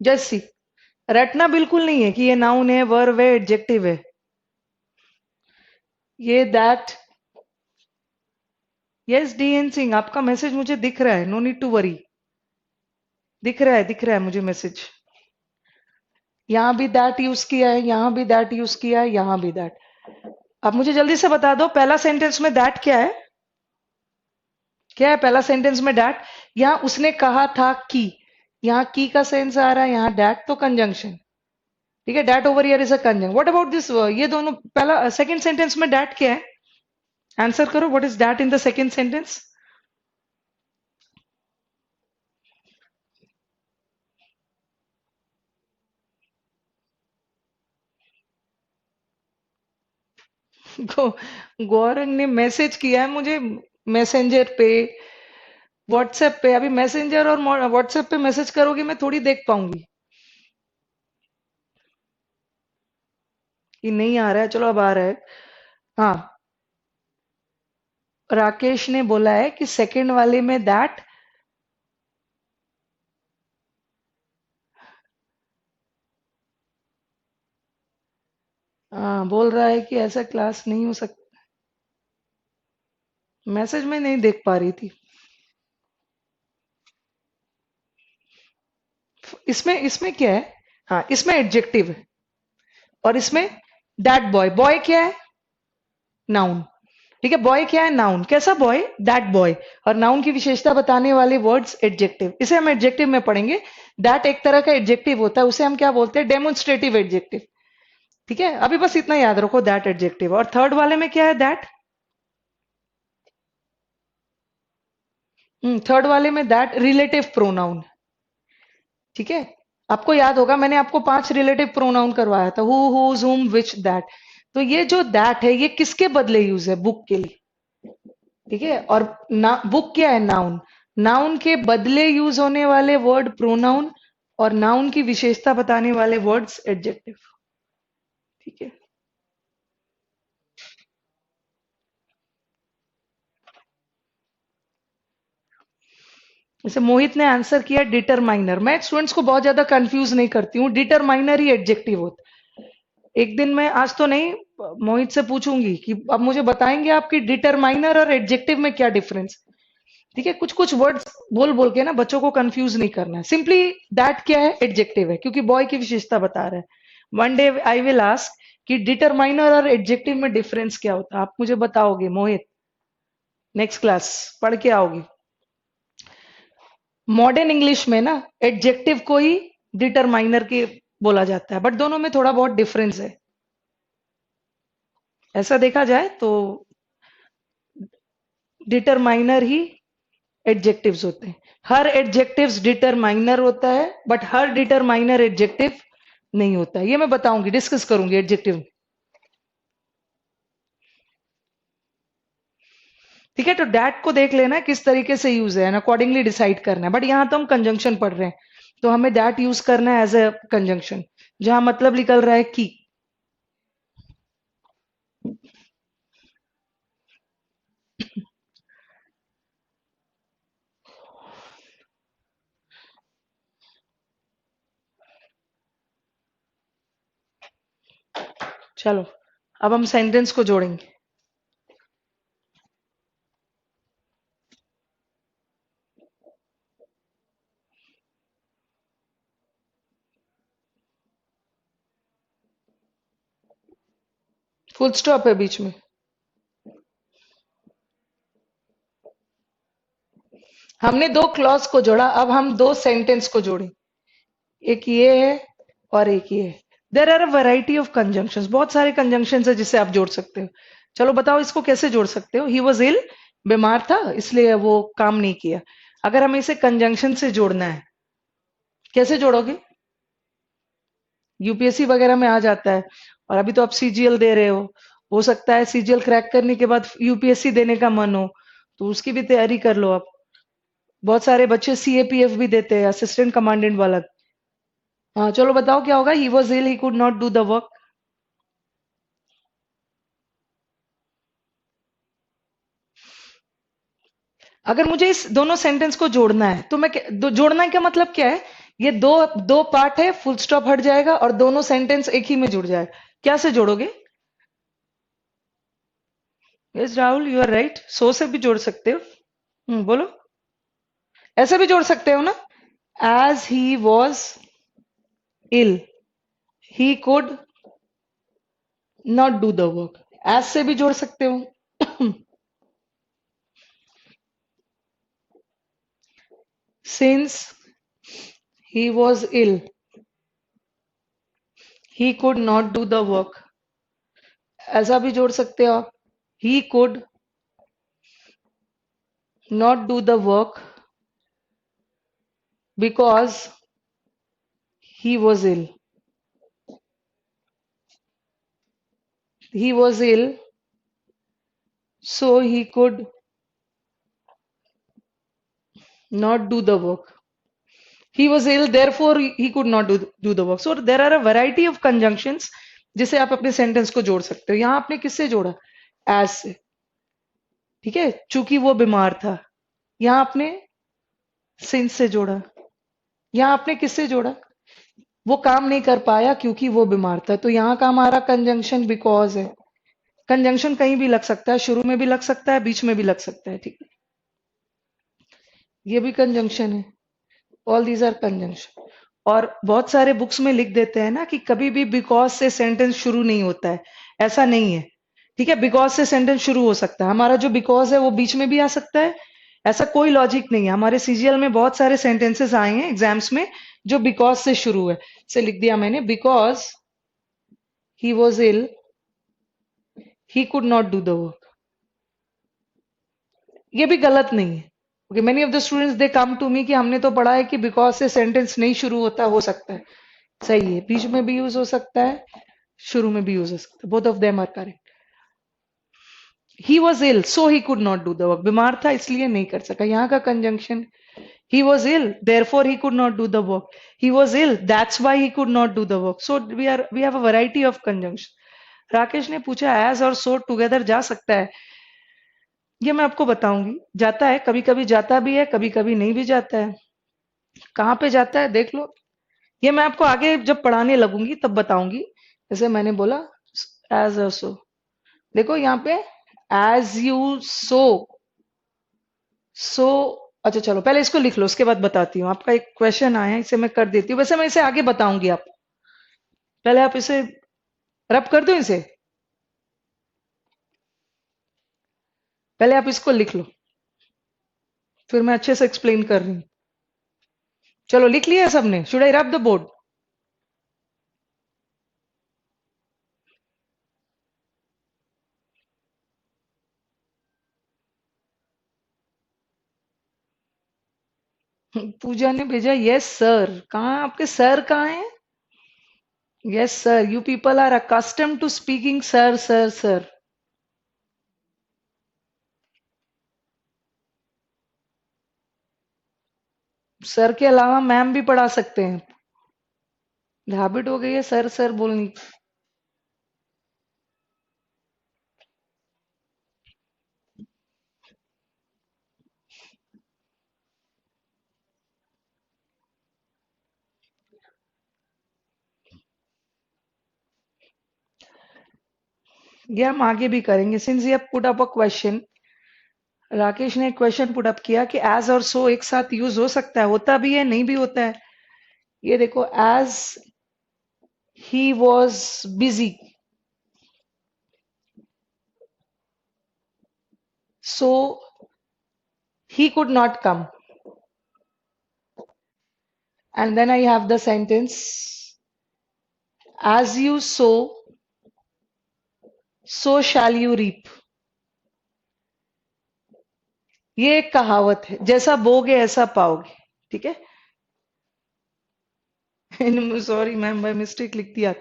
जैसी रटना बिल्कुल नहीं है कि ये नाउन है, वर्ब है, एडजेक्टिव है। ये दैट यस डीएन सिंह, आपका मैसेज मुझे दिख रहा है, नो नीड टू वरी। दिख रहा है मुझे मैसेज। यहाँ भी दैट यूज किया है, यहाँ भी दैट यूज किया है, यहाँ भी दैट। अब मुझे जल्दी से बता दो, पहला सेंटेंस में दैट क्या है? क्या है पहला सेंटेंस में दैट? यहाँ उसने कहा था कि, यहाँ की का सेंस आ रहा है, यहाँ दैट तो कंजंक्शन। ठीक है, that over here is a conjunction. What about this? ये दोनों, पहला सेकंड सेंटेंस में दैट क्या है? आंसर करो, what is that in the second sentence? Gaurang ने मैसेज किया है मुझे मैसेंजर पे, व्हाट्सएप पे। अभी मैसेंजर और व्हाट्सएप पे मैसेज करोगे, मैं थोड़ी देख पाऊंगी कि नहीं आ रहा है। चलो अब आ रहा है। हाँ, राकेश ने बोला है कि सेकंड वाले में दैट, बोल रहा है कि ऐसा क्लास नहीं हो सकता। मैसेज में नहीं देख पा रही थी। इसमें इसमें क्या है? हाँ, इसमें एडजेक्टिव है और इसमें दैट बॉय। बॉय क्या है? नाउन। ठीक है, बॉय क्या है? नाउन। कैसा बॉय? That boy. और नाउन की विशेषता बताने वाले वर्ड्स एडजेक्टिव। इसे हम एडजेक्टिव में पढ़ेंगे। दैट एक तरह का एडजेक्टिव होता है, उसे हम क्या बोलते हैं? Demonstrative adjective. ठीक है, अभी बस इतना याद रखो, दैट एडजेक्टिव। और थर्ड वाले में क्या है? दैट। थर्ड वाले में दैट रिलेटिव प्रोनाउन। ठीक है, आपको याद होगा मैंने आपको 5 रिलेटिव प्रोनाउन करवाया था, हु, हुज, हुम, विच, दैट। तो ये जो दैट है, ये किसके बदले यूज है? बुक के लिए। ठीक है, और ना, बुक क्या है? नाउन। नाउन के बदले यूज होने वाले वर्ड प्रोनाउन, और नाउन की विशेषता बताने वाले वर्ड्स एडजेक्टिव। ठीक है, जैसे मोहित ने आंसर किया डिटरमाइनर। मैं स्टूडेंट्स को बहुत ज्यादा कंफ्यूज नहीं करती हूँ, डिटरमाइनर ही एडजेक्टिव होता है। एक दिन मैं, आज तो नहीं, मोहित से पूछूंगी कि अब मुझे बताएंगे आपकी डिटरमाइनर और एडजेक्टिव में क्या डिफरेंस। ठीक है, कुछ कुछ वर्ड्स बोल बोल के ना बच्चों को कंफ्यूज नहीं करना है। सिंपली दैट क्या है? एडजेक्टिव है, क्योंकि बॉय की विशेषता बता रहा है। One day I will ask कि डिटरमाइनर और एडजेक्टिव में डिफरेंस क्या होता है, आप मुझे बताओगे मोहित। नेक्स्ट क्लास पढ़ के आओगे। मॉडर्न इंग्लिश में ना एडजेक्टिव को ही डिटरमाइनर के बोला जाता है, बट दोनों में थोड़ा बहुत डिफरेंस है। ऐसा देखा जाए तो डिटरमाइनर ही एडजेक्टिव्स होते हैं। हर एडजेक्टिव्स डिटरमाइनर होता है, बट हर डिटरमाइनर एडजेक्टिव नहीं होता है। ये मैं बताऊंगी, डिस्कस करूंगी एडजेक्टिव। ठीक है, तो डैट को देख लेना किस तरीके से यूज है, अकॉर्डिंगली डिसाइड करना है। बट यहाँ तो हम कंजंक्शन पढ़ रहे हैं, तो हमें डैट यूज करना है एज ए कंजंक्शन, जहां मतलब निकल रहा है की। चलो अब हम सेंटेंस को जोड़ेंगे। फुल स्टॉप है बीच में। हमने दो क्लॉज को जोड़ा, अब हम दो सेंटेंस को जोड़ें। एक ये है और एक ये है। There are a variety of conjunction, बहुत सारे कंजंक्शन है जिसे आप जोड़ सकते हो। चलो बताओ इसको कैसे जोड़ सकते हो। ही वॉज इल, बीमार था इसलिए वो काम नहीं किया। अगर हमें इसे कंजंक्शन से जोड़ना है, कैसे जोड़ोगे? यूपीएससी वगैरह में आ जाता है। और अभी तो आप सीजीएल दे रहे हो सकता है सीजीएल क्रैक करने के बाद यूपीएससी देने का मन हो, तो उसकी भी तैयारी कर लो आप। बहुत सारे बच्चे सीएपीएफ भी देते हैं, असिस्टेंट कमांडेंट वाला। हाँ चलो बताओ क्या होगा। He was ill, he could not do the work. अगर मुझे इस दोनों सेंटेंस को जोड़ना है तो जोड़ना का मतलब क्या है? ये दो दो पार्ट है, फुल स्टॉप हट जाएगा और दोनों सेंटेंस एक ही में जुड़ जाएगा। क्या से जोड़ोगे? Yes Rahul, you are right, so से भी जोड़ सकते हो। बोलो, ऐसे भी जोड़ सकते हो ना। As he was ill he could not do the work, as से भी जोड़ सकते हो। Since he was ill he could not do the work, ऐसा भी जोड़ सकते हो आप। He could not do the work because he was ill, he was ill so he could not do the work, he was ill therefore he could not do the work. So there are a variety of conjunctions जिसे आप अपने सेंटेंस को जोड़ सकते हो। यहां आपने किससे जोड़ा? एज से, ठीक है, चूंकि वो बीमार था। यहां आपने सिंस से जोड़ा। यहां आपने किससे जोड़ा? वो काम नहीं कर पाया क्योंकि वो बीमार था, तो यहां का हमारा कंजंक्शन बिकॉज है। कंजंक्शन कहीं भी लग सकता है, शुरू में भी लग सकता है, बीच में भी लग सकता है, ठीक है। ये भी कंजंक्शन है, ऑल दीज आर कंजंक्शन। और बहुत सारे बुक्स में लिख देते हैं ना कि कभी भी बिकॉज से सेंटेंस शुरू नहीं होता है, ऐसा नहीं है, ठीक है। बिकॉज से सेंटेंस शुरू हो सकता है, हमारा जो बिकॉज है वो बीच में भी आ सकता है, ऐसा कोई लॉजिक नहीं है। हमारे सीजीएल में बहुत सारे सेंटेंसेस आए हैं एग्जाम्स में जो बिकॉज से शुरू है, से लिख दिया मैंने, because he was ill he could not do the work. ये भी गलत नहीं है। Okay, many of the students they come to me कि हमने तो पढ़ा है कि बिकॉज से सेंटेंस नहीं शुरू होता, हो सकता है, सही है, बीच में भी यूज हो सकता है, शुरू में भी यूज हो सकता है, both of them are correct. He was ill so he could not do the work, बीमार था इसलिए नहीं कर सका। यहाँ का conjunction, he was ill therefore he could not do the work, he was ill that's why he could not do the work. So we have a variety of conjunction। Rakesh ने पूछा as और so together जा सकता है, ये मैं आपको बताऊंगी। जाता है, कभी कभी जाता भी है, कभी कभी नहीं भी जाता है। कहाँ पे जाता है देख लो, ये मैं आपको आगे जब पढ़ाने लगूंगी तब बताऊंगी। जैसे मैंने बोला एज और सो, देखो यहाँ पे एज यू सो, सो, अच्छा चलो पहले इसको लिख लो, उसके बाद बताती हूँ। आपका एक क्वेश्चन आया है, इसे मैं कर देती हूँ, वैसे मैं इसे आगे बताऊंगी आप, पहले आप इसे रब कर दो इसे, पहले आप इसको लिख लो, फिर मैं अच्छे से एक्सप्लेन कर रही हूँ। चलो लिख लिया सबने? शुड आई रब द बोर्ड? पूजा ने भेजा यस सर। कहाँ आपके सर कहाँ हैं? Yes sir, you people are accustomed to speaking sir sir sir. Sir के अलावा मैम भी पढ़ा सकते हैं, हैबिट हो गई है सर सर बोलनी। ये हम आगे भी करेंगे। Since you put up a question, Rakesh ने क्वेश्चन पुट अप किया कि एज और सो एक साथ यूज हो सकता है, होता भी है, नहीं भी होता है। ये देखो, as he was busy so he could not come, and then I have the sentence as you sow so shall you reap। ये एक कहावत है, जैसा बोगे ऐसा पाओगे, ठीक है। सॉरी मैम, बाय मिस्टेक लिख दिया।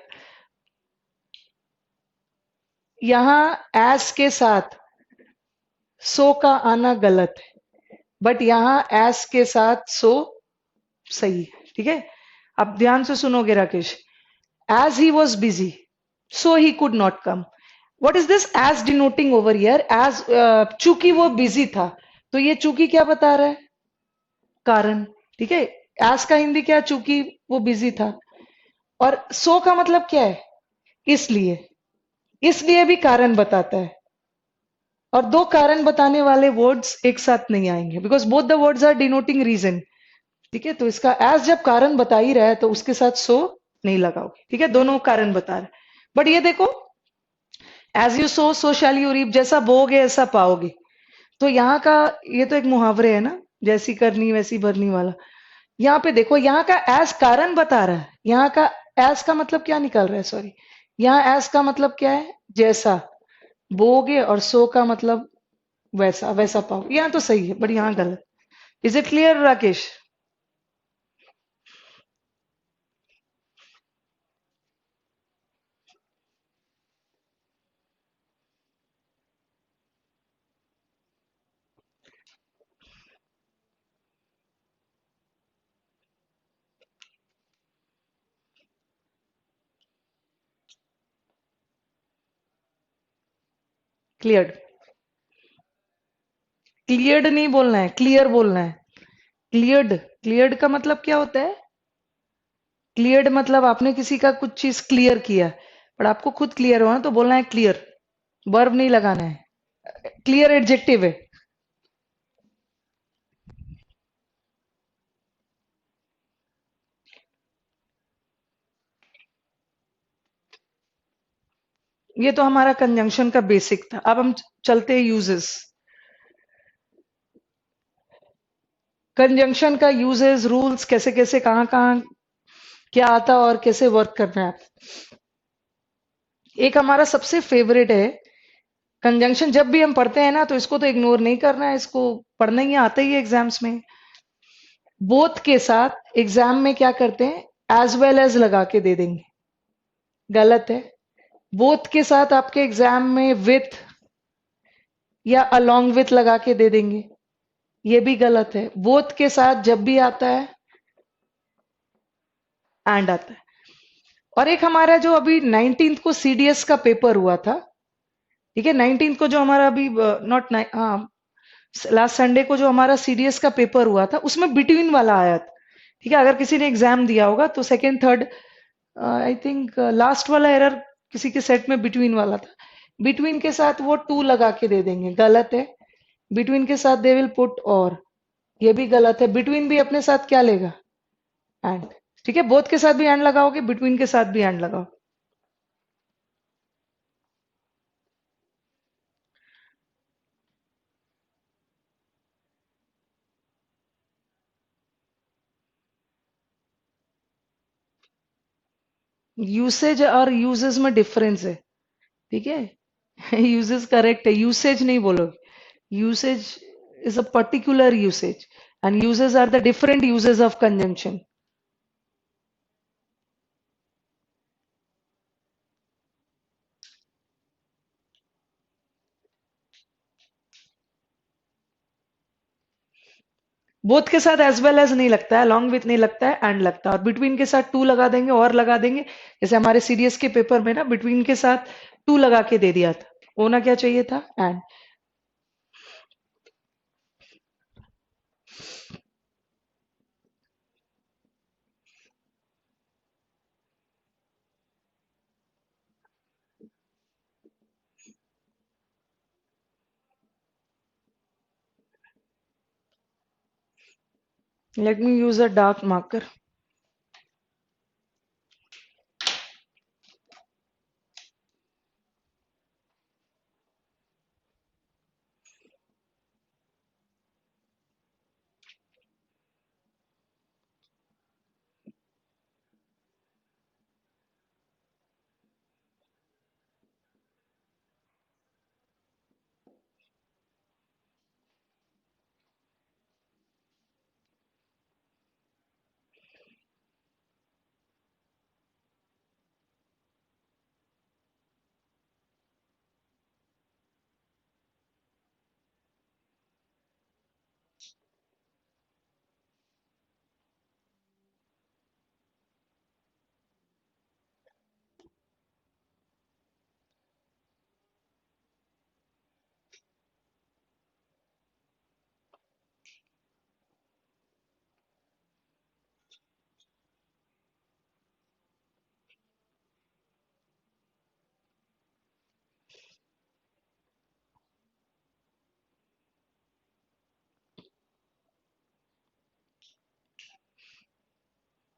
यहां एस के साथ सो का आना गलत है, बट यहां एस के साथ सो सही है, ठीक है। अब ध्यान से सुनोगे Rakesh. As he was busy so he could not come. What is this as denoting over here? As, चूंकि वो बिजी था, तो ये चूंकि क्या बता रहा है? कारण, ठीक है। एज का हिंदी क्या? चूंकि वो बिजी था। और सो का मतलब क्या है? इसलिए, इसलिए भी कारण बताता है। और दो कारण बताने वाले वर्ड्स एक साथ नहीं आएंगे because both the words are denoting reason. ठीक है, तो इसका एज जब कारण बता ही रहा है तो उसके साथ सो नहीं लगाओगे। ठीक है, दोनों कारण बता रहे। बट ये देखो, as you sow shall you reap, जैसा बोओगे ऐसा पाओगे। तो यहाँ का ये तो एक मुहावरे है ना, जैसी करनी वैसी भरनी वाला। यहाँ पे देखो, यहाँ का एज कारण बता रहा है। यहाँ का एज का मतलब क्या निकल रहा है, सॉरी, यहाँ एज का मतलब क्या है, जैसा बोगे, और सो का मतलब वैसा वैसा पाओ। यहाँ तो सही है बट यहाँ गलत। Is it clear Rakesh? Cleared. Cleared नहीं बोलना है, क्लियर बोलना है। क्लियर्ड। क्लियर्ड का मतलब क्या होता है? क्लियर्ड मतलब आपने किसी का कुछ चीज क्लियर किया, पर आपको खुद क्लियर हो ना, तो बोलना है क्लियर। वर्ब नहीं लगाना है। क्लियर एडजेक्टिव है। ये तो हमारा कंजंक्शन का बेसिक था। अब हम चलते हैं यूजेस। कंजंक्शन का यूजेस, रूल्स, कैसे कैसे, कहाँ कहाँ क्या आता और कैसे वर्क करना है। एक हमारा सबसे फेवरेट है कंजंक्शन। जब भी हम पढ़ते हैं ना तो इसको तो इग्नोर नहीं करना है, इसको पढ़ना ही आता ही है एग्जाम्स में। बोथ के साथ एग्जाम में क्या करते हैं, एज वेल एज लगा के दे देंगे। गलत है। बोथ के साथ आपके एग्जाम में विथ या अलोंग विथ लगा के दे देंगे, ये भी गलत है। बोथ के साथ जब भी आता है एंड आता है। और एक हमारा जो अभी 19th को सीडीएस का पेपर हुआ था, ठीक है, 19th को जो हमारा अभी नॉट हाँ, लास्ट संडे को जो हमारा सीडीएस का पेपर हुआ था, उसमें बिटवीन वाला आया था। ठीक है, अगर किसी ने एग्जाम दिया होगा तो second third, I think last वाला एरर किसी के सेट में बिटवीन वाला था। बिटवीन के साथ वो टू लगा के दे देंगे, गलत है। बिटवीन के साथ दे विल पुट और, ये भी गलत है। बिटवीन भी अपने साथ क्या लेगा, एंड। ठीक है, बोथ के साथ भी एंड लगाओगे, बिटवीन के साथ भी एंड लगाओ। यूसेज और यूजेस में डिफरेंस है। ठीक है, यूजेस करेक्ट है, यूसेज नहीं बोलोगे। Usage is a particular usage and usages are the different usages of conjunction. Both के साथ एज वेल एज नहीं लगता है, लॉन्ग विथ नहीं लगता है, एंड लगता है। और बिटवीन के साथ टू लगा देंगे और लगा देंगे। जैसे हमारे सीडीएस के पेपर में ना बिटवीन के साथ टू लगा के दे दिया था, होना क्या चाहिए था, and. Let me use a dark marker.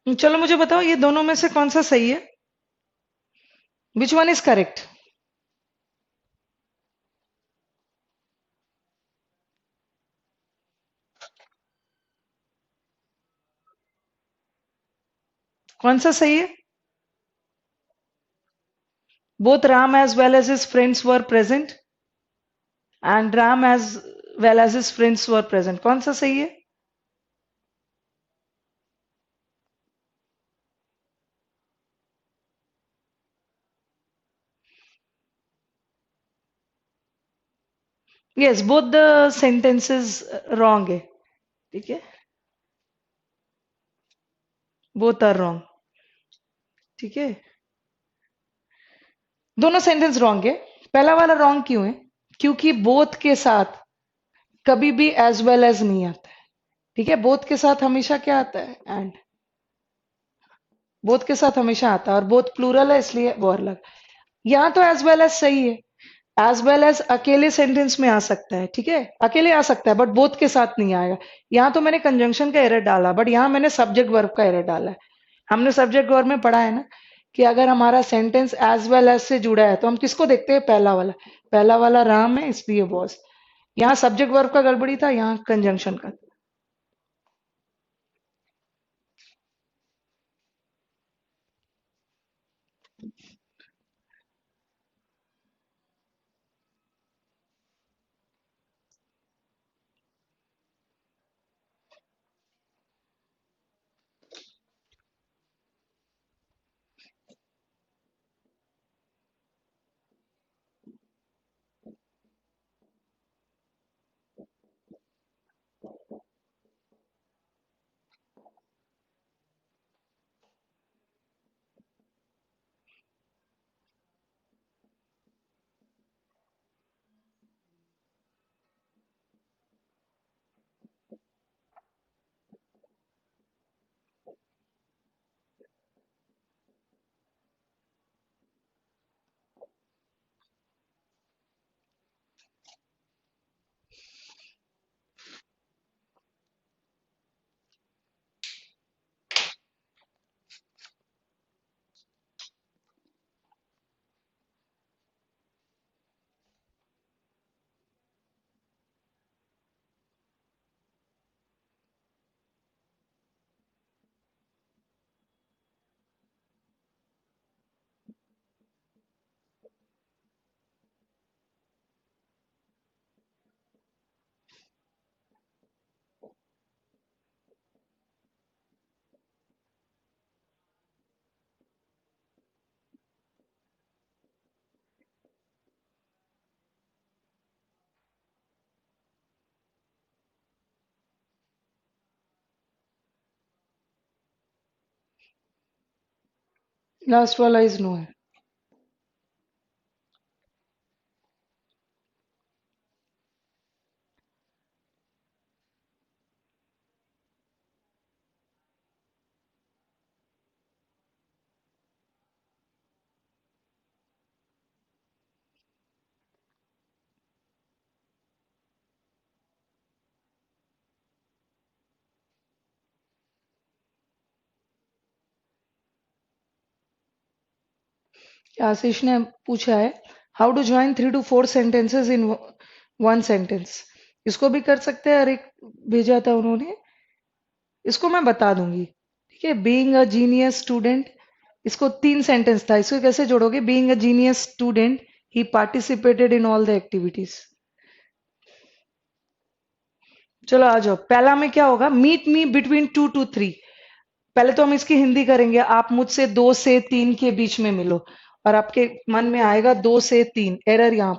चलो मुझे बताओ ये दोनों में से कौन सा सही है? Which one is correct? कौन सा सही है? Both Ram as well as his friends were present and Ram as well as his friends were present, कौन सा सही है? Yes, both the sentences wrong है। ठीक है, बोथ आर रॉन्ग। ठीक है, दोनों सेंटेंस रॉन्ग है। पहला वाला रॉन्ग क्यों है? क्योंकि बोथ के साथ कभी भी एज वेल एज नहीं आता है। ठीक है, बोथ के साथ हमेशा क्या आता है? एंड। बोथ के साथ हमेशा आता है और बोथ प्लूरल है इसलिए वो अलग। यहाँ तो एज वेल एज सही है। एज वेल एज अकेले सेंटेंस में आ सकता है, ठीक है, अकेले आ सकता है बट बोथ के साथ नहीं आएगा। यहाँ तो मैंने कंजंक्शन का एरर डाला बट यहाँ मैंने सब्जेक्ट वर्ब का एरर डाला है। हमने सब्जेक्ट वर्ब में पढ़ा है ना कि अगर हमारा सेंटेंस एज वेल एज से जुड़ा है तो हम किसको देखते हैं? पहला वाला। पहला वाला राम है इसलिए वॉज। यहाँ सब्जेक्ट वर्ब का गड़बड़ी था, यहाँ कंजंक्शन का। लास्ट वाला इज नो है। आशीष ने पूछा है how to join 3 to 4 sentences in one sentence. इसको भी कर सकते हैं, और एक भेजा था उन्होंने, इसको मैं बता दूंगी। ठीक है, बीइंग अ जीनियस स्टूडेंट, इसको 3 सेंटेंस था, इसको कैसे जोड़ोगे? Being a genius student he participated in all the activities. चलो आ जाओ, पहला में क्या होगा? Meet me between 2 to 3। पहले तो हम इसकी हिंदी करेंगे, आप मुझसे 2 से 3 के बीच में मिलो, और आपके मन में आएगा 2 से 3, एरर यहाँ।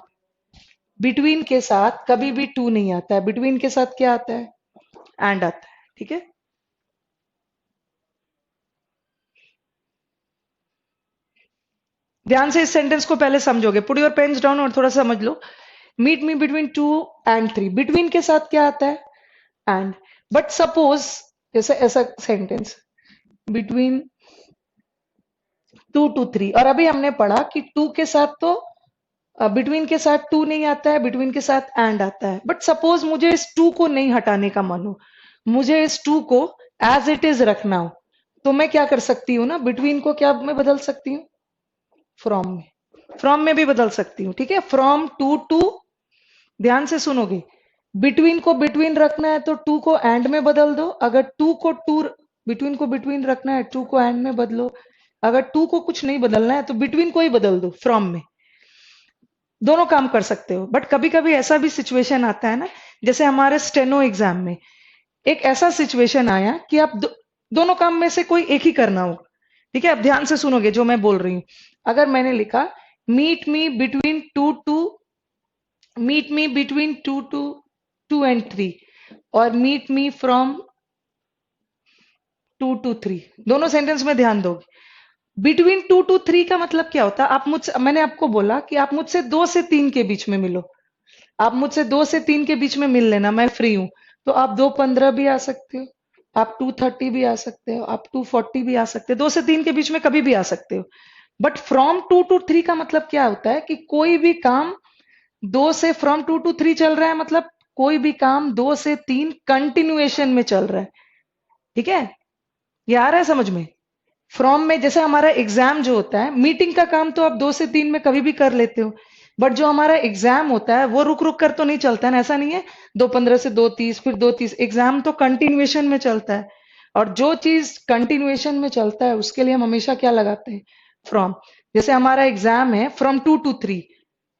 बिटवीन के साथ कभी भी टू नहीं आता है, बिटवीन के साथ क्या आता है? एंड आता है। ठीक है, ध्यान से इस सेंटेंस को पहले समझोगे, पुट योर पेन्स डाउन और थोड़ा सा समझ लो। Meet me between 2 and 3, between के साथ क्या आता है? एंड। बट सपोज जैसे ऐसा सेंटेंस, बिटवीन 2 to 3, और अभी हमने पढ़ा कि टू के साथ तो बिटवीन के साथ टू नहीं आता है, बिटवीन के साथ एंड आता है। बट सपोज मुझे इस टू को नहीं हटाने का मन हो, मुझे इस टू को एज इट इज रखना हो, तो मैं क्या कर सकती हूँ ना, बिटवीन को क्या मैं बदल सकती हूँ, फ्रॉम में, फ्रॉम में भी बदल सकती हूँ, ठीक है। फ्रॉम टू, ध्यान से सुनोगे, बिटवीन को बिटवीन रखना है तो टू को एंड में बदल दो, अगर टू को टू, बिटवीन को बिटवीन रखना है टू को एंड में बदलो, अगर टू को कुछ नहीं बदलना है तो बिटवीन को ही बदल दो फ्रॉम में, दोनों काम कर सकते हो। बट कभी कभी ऐसा भी सिचुएशन आता है ना, जैसे हमारे स्टेनो एग्जाम में एक ऐसा सिचुएशन आया कि आप दोनों काम में से कोई एक ही करना हो, ठीक है। अब ध्यान से सुनोगे जो मैं बोल रही हूं। अगर मैंने लिखा meet me between two meet me between two and three, और meet me from two three, दोनों सेंटेंस में ध्यान दोगे। बिटवीन टू थ्री का मतलब क्या होता है, आप मुझसे, मैंने आपको बोला कि आप मुझसे 2 से 3 के बीच में मिलो, आप मुझसे 2 से 3 के बीच में मिल लेना, मैं फ्री हूं। तो आप 2:15 भी आ सकते हो, आप 2:30 भी आ सकते हो, आप 2:40 भी आ सकते हो, 2 से 3 के बीच में कभी भी आ सकते हो। बट फ्रॉम टू थ्री का मतलब क्या होता है कि कोई भी काम दो से, फ्रॉम टू थ्री चल रहा है मतलब कोई भी काम 2 से 3 कंटिन्यूएशन में चल रहा है, ठीक है। ये आ रहा है समझ में। फ्रॉम में जैसे हमारा एग्जाम जो होता है, मीटिंग का काम तो आप 2 से 3 में कभी भी कर लेते हो, बट जो हमारा एग्जाम होता है वो रुक रुक कर तो नहीं चलता है ना, ऐसा नहीं है 2:15 से 2:30 फिर 2:30, एग्जाम तो कंटिन्यूएशन में चलता है। और जो चीज कंटिन्यूएशन में चलता है उसके लिए हम हमेशा क्या लगाते हैं, फ्रॉम। जैसे हमारा एग्जाम है फ्रॉम टू थ्री,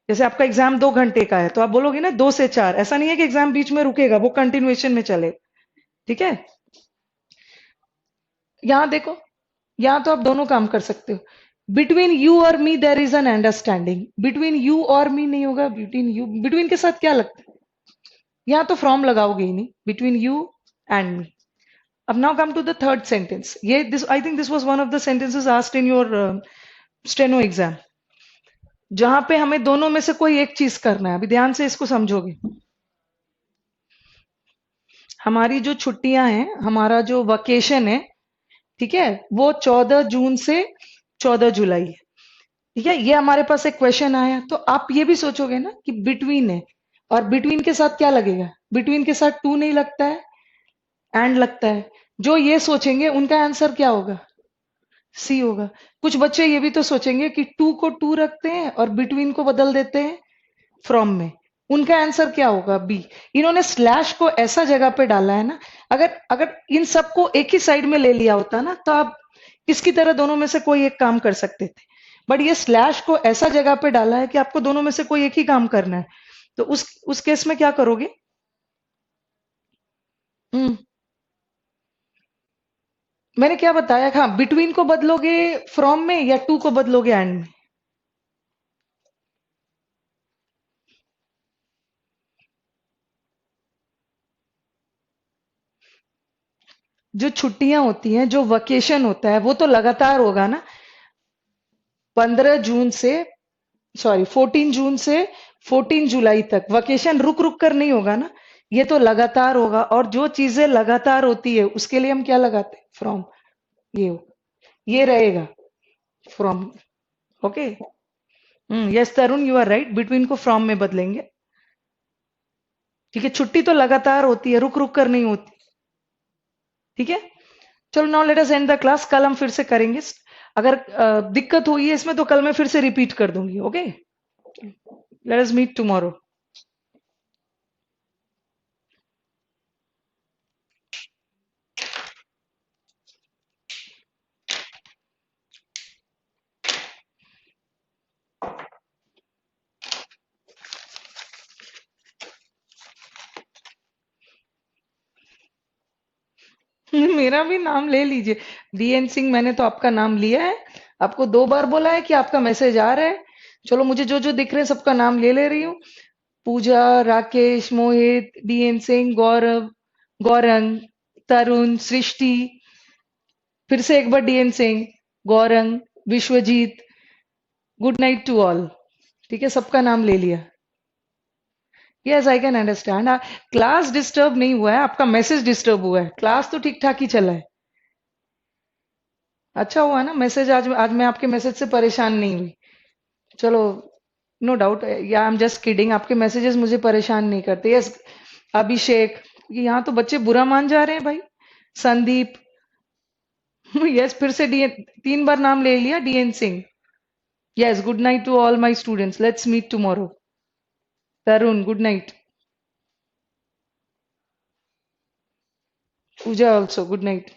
जैसे आपका एग्जाम 2 घंटे का है तो आप बोलोगे ना 2 से 4, ऐसा नहीं है कि एग्जाम बीच में रुकेगा, वो कंटिन्यूएशन में चले, ठीक है। यहां देखो, यहां तो आप दोनों काम कर सकते हो। बिटवीन यू और me there is an understanding, between you और मी नहीं होगा, बिटवीन यू, बिटवीन के साथ क्या लगता है, यहां तो फ्रॉम लगाओगे ही नहीं, बिटवीन यू एंड मी। अब now come to the third sentence, ये this I think this was one of the sentences asked in your steno exam, जहां पे हमें दोनों में से कोई एक चीज करना है। अभी ध्यान से इसको समझोगे, हमारी जो छुट्टियां हैं, हमारा जो वकेशन है, ठीक है, वो 14 जून से 14 जुलाई है, ठीक है। ये हमारे पास एक क्वेश्चन आया तो आप ये भी सोचोगे ना कि बिटवीन है, और बिटवीन के साथ क्या लगेगा, बिटवीन के साथ टू नहीं लगता है, एंड लगता है। जो ये सोचेंगे उनका आंसर क्या होगा, सी होगा। कुछ बच्चे ये भी तो सोचेंगे कि टू को टू रखते हैं और बिटवीन को बदल देते हैं फ्रॉम में, उनका आंसर क्या होगा, बी। इन्होंने स्लैश को ऐसा जगह पे डाला है ना, अगर अगर इन सबको एक ही साइड में ले लिया होता ना तो आप इसकी तरह दोनों में से कोई एक काम कर सकते थे। बट ये स्लैश को ऐसा जगह पे डाला है कि आपको दोनों में से कोई एक ही काम करना है, तो उस केस में क्या करोगे। हम्म, मैंने क्या बताया, हाँ, बिटवीन को बदलोगे फ्रॉम में या टू को बदलोगे एंड में। जो छुट्टियां होती हैं, जो वकेशन होता है, वो तो लगातार होगा ना, 15 जून से, सॉरी 14 जून से 14 जुलाई तक वकेशन रुक रुक कर नहीं होगा ना, ये तो लगातार होगा। और जो चीजें लगातार होती है उसके लिए हम क्या लगाते हैं, फ्रॉम। ये हो, ये रहेगा from, okay. Yes Tarun, you are right, between को फ्रॉम में बदलेंगे, ठीक है। छुट्टी तो लगातार होती है, रुक रुक कर नहीं होती, ठीक है। चलो now let us and the class, कल हम फिर से करेंगे। अगर दिक्कत हुई है इसमें तो कल मैं फिर से रिपीट कर दूंगी, okay. Let us meet tomorrow. मेरा भी नाम ले लीजिए, डीएन सिंह, मैंने तो आपका नाम लिया है, आपको 2 बार बोला है कि आपका मैसेज आ रहा है। चलो मुझे जो जो दिख रहे हैं सबका नाम ले ले रही हूँ, पूजा, राकेश, मोहित, डीएन सिंह, गौरव, गौरंग, तरुण, सृष्टि, फिर से एक बार D N Singh, Gaurang, Vishwajit, good night to all, ठीक है, सबका नाम ले लिया। Yes I can understand, class disturb नहीं हुआ है, आपका मैसेज डिस्टर्ब हुआ है, क्लास तो ठीक ठाक ही चला है। अच्छा हुआ ना मैसेज, आज आज मैं आपके मैसेज से परेशान नहीं हुई। चलो, नो डाउट, या आई एम जस्ट किडिंग, आपके मैसेजेस मुझे परेशान नहीं करते। यस अभिषेक, यहाँ तो बच्चे बुरा मान जा रहे हैं भाई। संदीप, यस, फिर से डी, 3 बार नाम ले लिया, D N Singh. Yes, good night to all my students, let's meet tomorrow. Tarun, good night. Pooja also, good night.